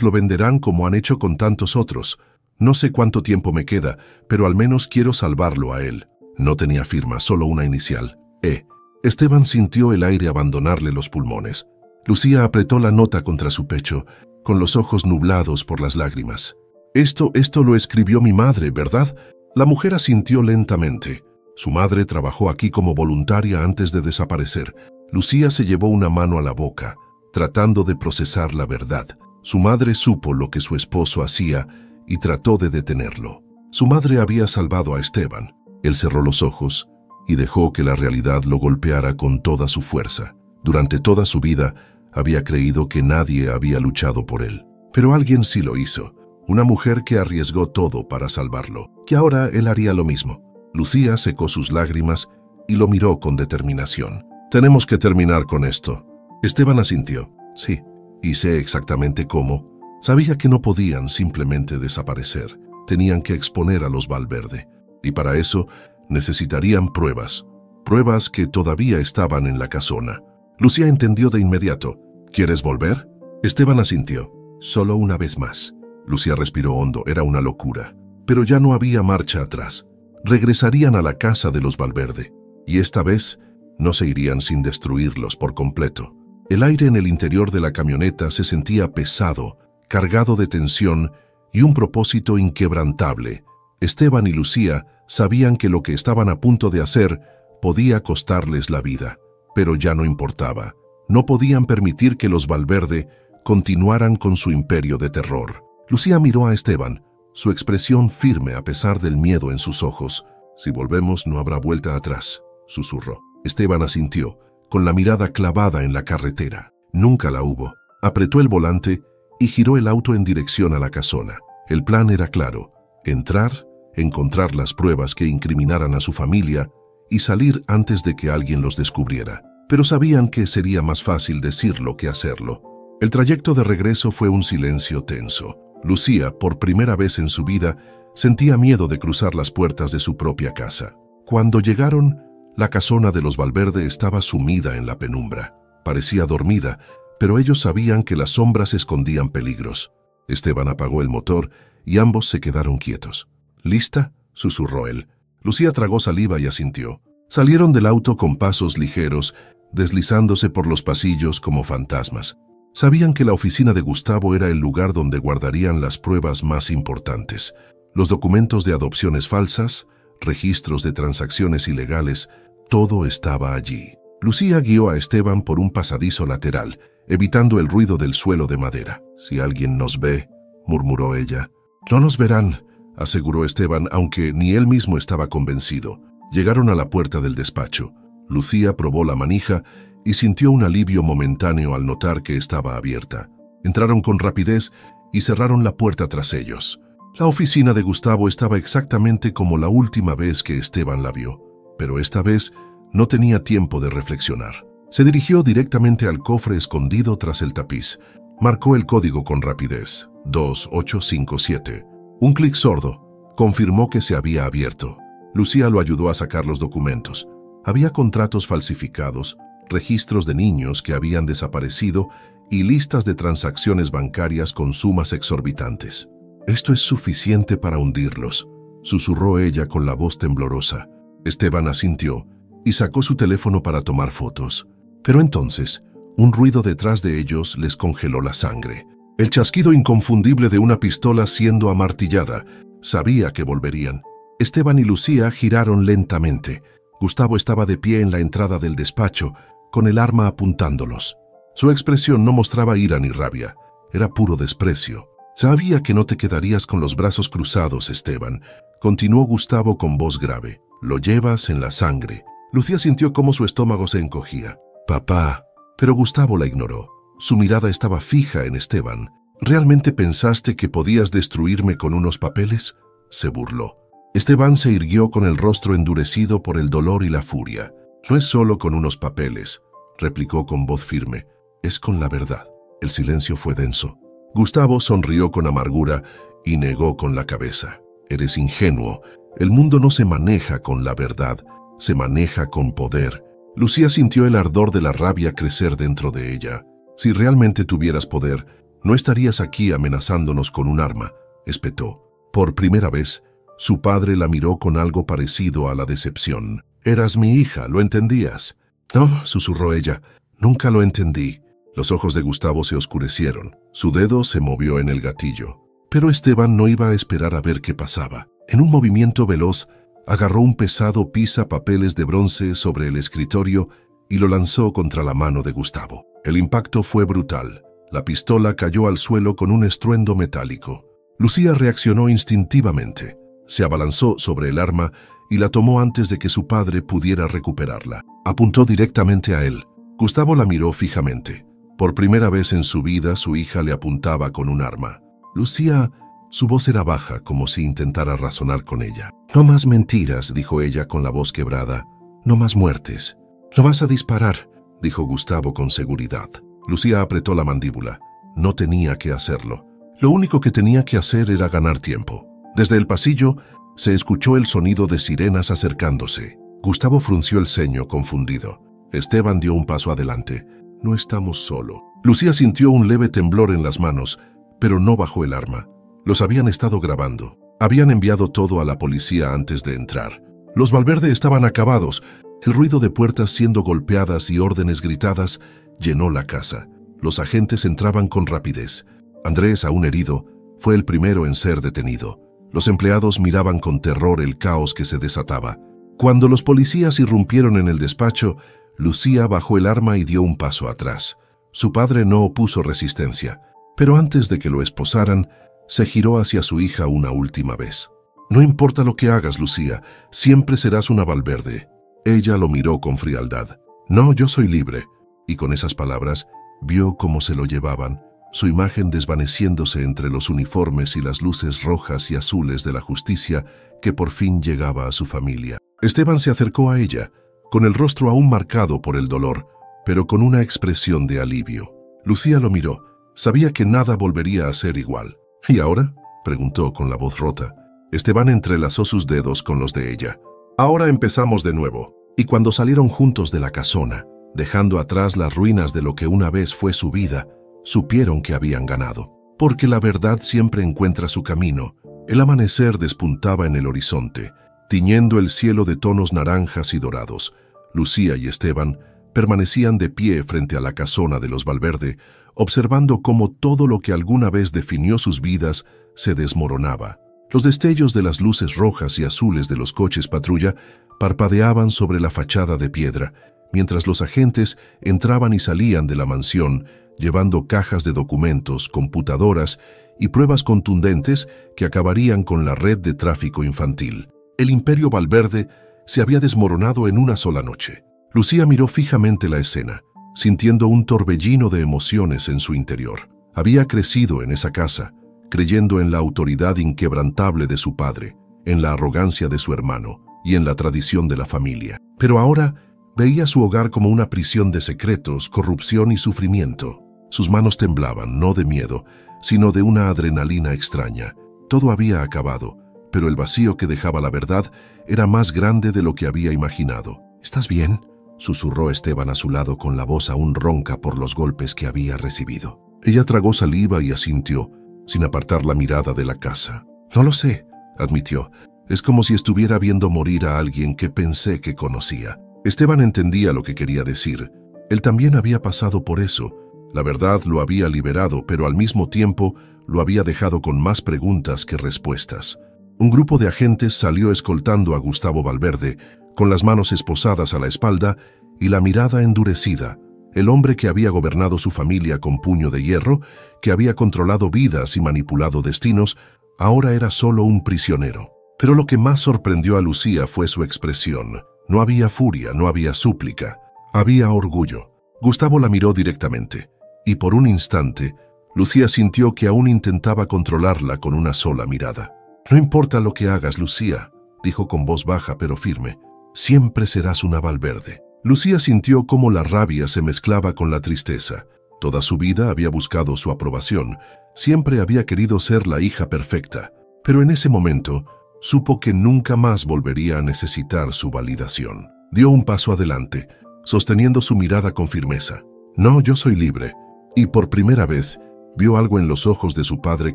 lo venderán como han hecho con tantos otros. No sé cuánto tiempo me queda, pero al menos quiero salvarlo a él». No tenía firma, solo una inicial. «E». Esteban sintió el aire abandonarle los pulmones. Lucía apretó la nota contra su pecho, con los ojos nublados por las lágrimas. Esto lo escribió mi madre, ¿verdad?». La mujer asintió lentamente. Su madre trabajó aquí como voluntaria antes de desaparecer. Lucía se llevó una mano a la boca, tratando de procesar la verdad. Su madre supo lo que su esposo hacía y trató de detenerlo. Su madre había salvado a Esteban. Él cerró los ojos y dejó que la realidad lo golpeara con toda su fuerza. Durante toda su vida había creído que nadie había luchado por él. Pero alguien sí lo hizo. Una mujer que arriesgó todo para salvarlo, que ahora él haría lo mismo. Lucía secó sus lágrimas y lo miró con determinación. «Tenemos que terminar con esto». Esteban asintió. «Sí, y sé exactamente cómo». Sabía que no podían simplemente desaparecer. Tenían que exponer a los Valverde. Y para eso necesitarían pruebas. Pruebas que todavía estaban en la casona. Lucía entendió de inmediato. «¿Quieres volver?». Esteban asintió. «Solo una vez más». Lucía respiró hondo. Era una locura. Pero ya no había marcha atrás. Regresarían a la casa de los Valverde. Y esta vez no se irían sin destruirlos por completo. El aire en el interior de la camioneta se sentía pesado, cargado de tensión y un propósito inquebrantable. Esteban y Lucía sabían que lo que estaban a punto de hacer podía costarles la vida. Pero ya no importaba. No podían permitir que los Valverde continuaran con su imperio de terror. Lucía miró a Esteban, su expresión firme a pesar del miedo en sus ojos. «Si volvemos no habrá vuelta atrás», susurró. Esteban asintió, con la mirada clavada en la carretera. Nunca la hubo. Apretó el volante y giró el auto en dirección a la casona. El plan era claro: entrar, encontrar las pruebas que incriminaran a su familia y salir antes de que alguien los descubriera. Pero sabían que sería más fácil decirlo que hacerlo. El trayecto de regreso fue un silencio tenso. Lucía, por primera vez en su vida, sentía miedo de cruzar las puertas de su propia casa. Cuando llegaron, la casona de los Valverde estaba sumida en la penumbra. Parecía dormida, pero ellos sabían que las sombras escondían peligros. Esteban apagó el motor y ambos se quedaron quietos. ¿Lista?, susurró él. Lucía tragó saliva y asintió. Salieron del auto con pasos ligeros, deslizándose por los pasillos como fantasmas. Sabían que la oficina de Gustavo era el lugar donde guardarían las pruebas más importantes. Los documentos de adopciones falsas, registros de transacciones ilegales, todo estaba allí. Lucía guió a Esteban por un pasadizo lateral, evitando el ruido del suelo de madera. «Si alguien nos ve», murmuró ella. «No nos verán», aseguró Esteban, aunque ni él mismo estaba convencido. Llegaron a la puerta del despacho. Lucía probó la manija y sintió un alivio momentáneo al notar que estaba abierta. Entraron con rapidez y cerraron la puerta tras ellos. La oficina de Gustavo estaba exactamente como la última vez que Esteban la vio, pero esta vez no tenía tiempo de reflexionar. Se dirigió directamente al cofre escondido tras el tapiz. Marcó el código con rapidez: 2857. Un clic sordo confirmó que se había abierto. Lucía lo ayudó a sacar los documentos. Había contratos falsificados, registros de niños que habían desaparecido y listas de transacciones bancarias con sumas exorbitantes. «Esto es suficiente para hundirlos», susurró ella con la voz temblorosa. Esteban asintió y sacó su teléfono para tomar fotos. Pero entonces, un ruido detrás de ellos les congeló la sangre. El chasquido inconfundible de una pistola siendo amartillada. Sabía que volverían. Esteban y Lucía giraron lentamente. Gustavo estaba de pie en la entrada del despacho, con el arma apuntándolos. Su expresión no mostraba ira ni rabia, era puro desprecio. «Sabía que no te quedarías con los brazos cruzados, Esteban», continuó Gustavo con voz grave. «Lo llevas en la sangre». Lucía sintió cómo su estómago se encogía. «Papá». Pero Gustavo la ignoró. Su mirada estaba fija en Esteban. «¿Realmente pensaste que podías destruirme con unos papeles?», se burló. Esteban se irguió con el rostro endurecido por el dolor y la furia. «No es solo con unos papeles», replicó con voz firme. «Es con la verdad». El silencio fue denso. Gustavo sonrió con amargura y negó con la cabeza. «Eres ingenuo. El mundo no se maneja con la verdad, se maneja con poder». Lucía sintió el ardor de la rabia crecer dentro de ella. «Si realmente tuvieras poder, no estarías aquí amenazándonos con un arma», espetó. Por primera vez, su padre la miró con algo parecido a la decepción. «Eras mi hija, ¿lo entendías?» «No», susurró ella, «nunca lo entendí». Los ojos de Gustavo se oscurecieron. Su dedo se movió en el gatillo. Pero Esteban no iba a esperar a ver qué pasaba. En un movimiento veloz, agarró un pesado pisapapeles de bronce sobre el escritorio y lo lanzó contra la mano de Gustavo. El impacto fue brutal. La pistola cayó al suelo con un estruendo metálico. Lucía reaccionó instintivamente. Se abalanzó sobre el arma y la tomó antes de que su padre pudiera recuperarla. Apuntó directamente a él. Gustavo la miró fijamente. Por primera vez en su vida, su hija le apuntaba con un arma. Lucía, su voz era baja, como si intentara razonar con ella. «No más mentiras», dijo ella con la voz quebrada. «No más muertes». «No vas a disparar», dijo Gustavo con seguridad. Lucía apretó la mandíbula. No tenía que hacerlo. Lo único que tenía que hacer era ganar tiempo. Desde el pasillo se escuchó el sonido de sirenas acercándose. Gustavo frunció el ceño, confundido. Esteban dio un paso adelante. «No estamos solo». Lucía sintió un leve temblor en las manos, pero no bajó el arma. Los habían estado grabando. Habían enviado todo a la policía antes de entrar. Los Valverde estaban acabados. El ruido de puertas siendo golpeadas y órdenes gritadas llenó la casa. Los agentes entraban con rapidez. Andrés, aún herido, fue el primero en ser detenido. Los empleados miraban con terror el caos que se desataba. Cuando los policías irrumpieron en el despacho, Lucía bajó el arma y dio un paso atrás. Su padre no opuso resistencia, pero antes de que lo esposaran, se giró hacia su hija una última vez. «No importa lo que hagas, Lucía, siempre serás una Valverde». Ella lo miró con frialdad. «No, yo soy libre». Y con esas palabras, vio cómo se lo llevaban. su imagen desvaneciéndose entre los uniformes y las luces rojas y azules de la justicia que por fin llegaba a su familia. Esteban se acercó a ella, con el rostro aún marcado por el dolor, pero con una expresión de alivio. Lucía lo miró. Sabía que nada volvería a ser igual. ¿Y ahora?, preguntó con la voz rota. Esteban entrelazó sus dedos con los de ella. Ahora empezamos de nuevo. Y cuando salieron juntos de la casona, dejando atrás las ruinas de lo que una vez fue su vida, supieron que habían ganado. Porque la verdad siempre encuentra su camino. El amanecer despuntaba en el horizonte, tiñendo el cielo de tonos naranjas y dorados. Lucía y Esteban permanecían de pie frente a la casona de los Valverde, observando cómo todo lo que alguna vez definió sus vidas se desmoronaba. Los destellos de las luces rojas y azules de los coches patrulla parpadeaban sobre la fachada de piedra, mientras los agentes entraban y salían de la mansión, llevando cajas de documentos, computadoras y pruebas contundentes que acabarían con la red de tráfico infantil. El imperio Valverde se había desmoronado en una sola noche. Lucía miró fijamente la escena, sintiendo un torbellino de emociones en su interior. Había crecido en esa casa, creyendo en la autoridad inquebrantable de su padre, en la arrogancia de su hermano y en la tradición de la familia. Pero ahora veía su hogar como una prisión de secretos, corrupción y sufrimiento. Sus manos temblaban, no de miedo, sino de una adrenalina extraña. Todo había acabado, pero el vacío que dejaba la verdad era más grande de lo que había imaginado. ¿Estás bien?, susurró Esteban a su lado con la voz aún ronca por los golpes que había recibido. Ella tragó saliva y asintió, sin apartar la mirada de la casa. No lo sé, admitió. Es como si estuviera viendo morir a alguien que pensé que conocía. Esteban entendía lo que quería decir. Él también había pasado por eso. La verdad lo había liberado, pero al mismo tiempo lo había dejado con más preguntas que respuestas. Un grupo de agentes salió escoltando a Gustavo Valverde, con las manos esposadas a la espalda y la mirada endurecida. El hombre que había gobernado su familia con puño de hierro, que había controlado vidas y manipulado destinos, ahora era solo un prisionero. Pero lo que más sorprendió a Lucía fue su expresión. No había furia, no había súplica, había orgullo. Gustavo la miró directamente, y por un instante, Lucía sintió que aún intentaba controlarla con una sola mirada. No importa lo que hagas, Lucía, dijo con voz baja pero firme. Siempre serás una Valverde. Lucía sintió cómo la rabia se mezclaba con la tristeza. Toda su vida había buscado su aprobación. Siempre había querido ser la hija perfecta. Pero en ese momento, supo que nunca más volvería a necesitar su validación. Dio un paso adelante, sosteniendo su mirada con firmeza. No, yo soy libre. Y por primera vez, vio algo en los ojos de su padre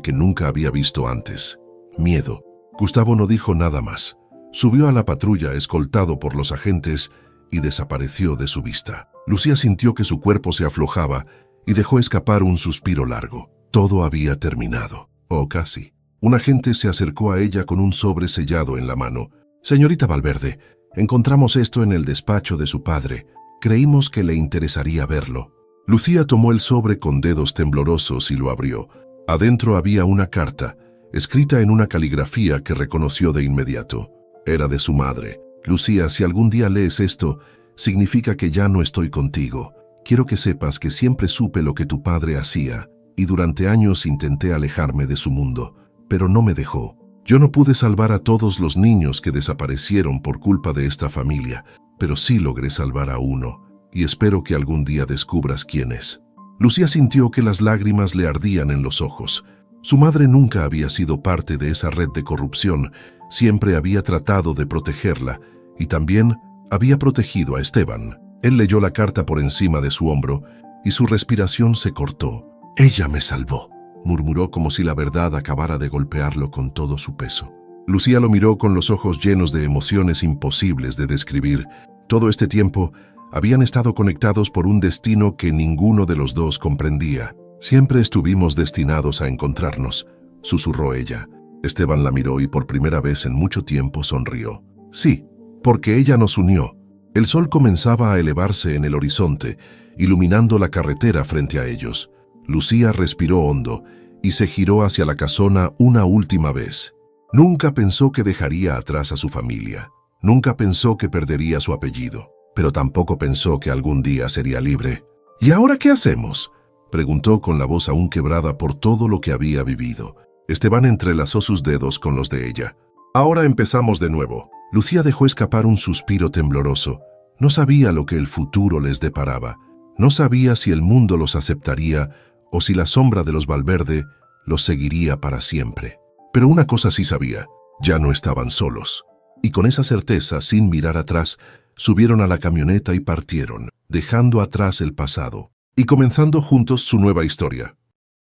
que nunca había visto antes. Miedo. Gustavo no dijo nada más. Subió a la patrulla escoltado por los agentes y desapareció de su vista. Lucía sintió que su cuerpo se aflojaba y dejó escapar un suspiro largo. Todo había terminado. O casi. Un agente se acercó a ella con un sobre sellado en la mano. Señorita Valverde, encontramos esto en el despacho de su padre. Creímos que le interesaría verlo. Lucía tomó el sobre con dedos temblorosos y lo abrió. Adentro había una carta, escrita en una caligrafía que reconoció de inmediato. Era de su madre. Lucía, si algún día lees esto, significa que ya no estoy contigo. Quiero que sepas que siempre supe lo que tu padre hacía, y durante años intenté alejarme de su mundo, pero no me dejó. Yo no pude salvar a todos los niños que desaparecieron por culpa de esta familia, pero sí logré salvar a uno, y espero que algún día descubras quién es. Lucía sintió que las lágrimas le ardían en los ojos. Su madre nunca había sido parte de esa red de corrupción, siempre había tratado de protegerla, y también había protegido a Esteban. Él leyó la carta por encima de su hombro, y su respiración se cortó. «Ella me salvó», murmuró como si la verdad acabara de golpearlo con todo su peso. Lucía lo miró con los ojos llenos de emociones imposibles de describir. Todo este tiempo habían estado conectados por un destino que ninguno de los dos comprendía. «Siempre estuvimos destinados a encontrarnos», susurró ella. Esteban la miró y por primera vez en mucho tiempo sonrió. Sí, porque ella nos unió. El sol comenzaba a elevarse en el horizonte, iluminando la carretera frente a ellos. Lucía respiró hondo y se giró hacia la casona una última vez. Nunca pensó que dejaría atrás a su familia. Nunca pensó que perdería su apellido. Pero tampoco pensó que algún día sería libre. «¿Y ahora qué hacemos?», preguntó con la voz aún quebrada por todo lo que había vivido. Esteban entrelazó sus dedos con los de ella. Ahora empezamos de nuevo. Lucía dejó escapar un suspiro tembloroso. No sabía lo que el futuro les deparaba. No sabía si el mundo los aceptaría o si la sombra de los Valverde los seguiría para siempre. Pero una cosa sí sabía, ya no estaban solos. Y con esa certeza, sin mirar atrás, subieron a la camioneta y partieron, dejando atrás el pasado y comenzando juntos su nueva historia.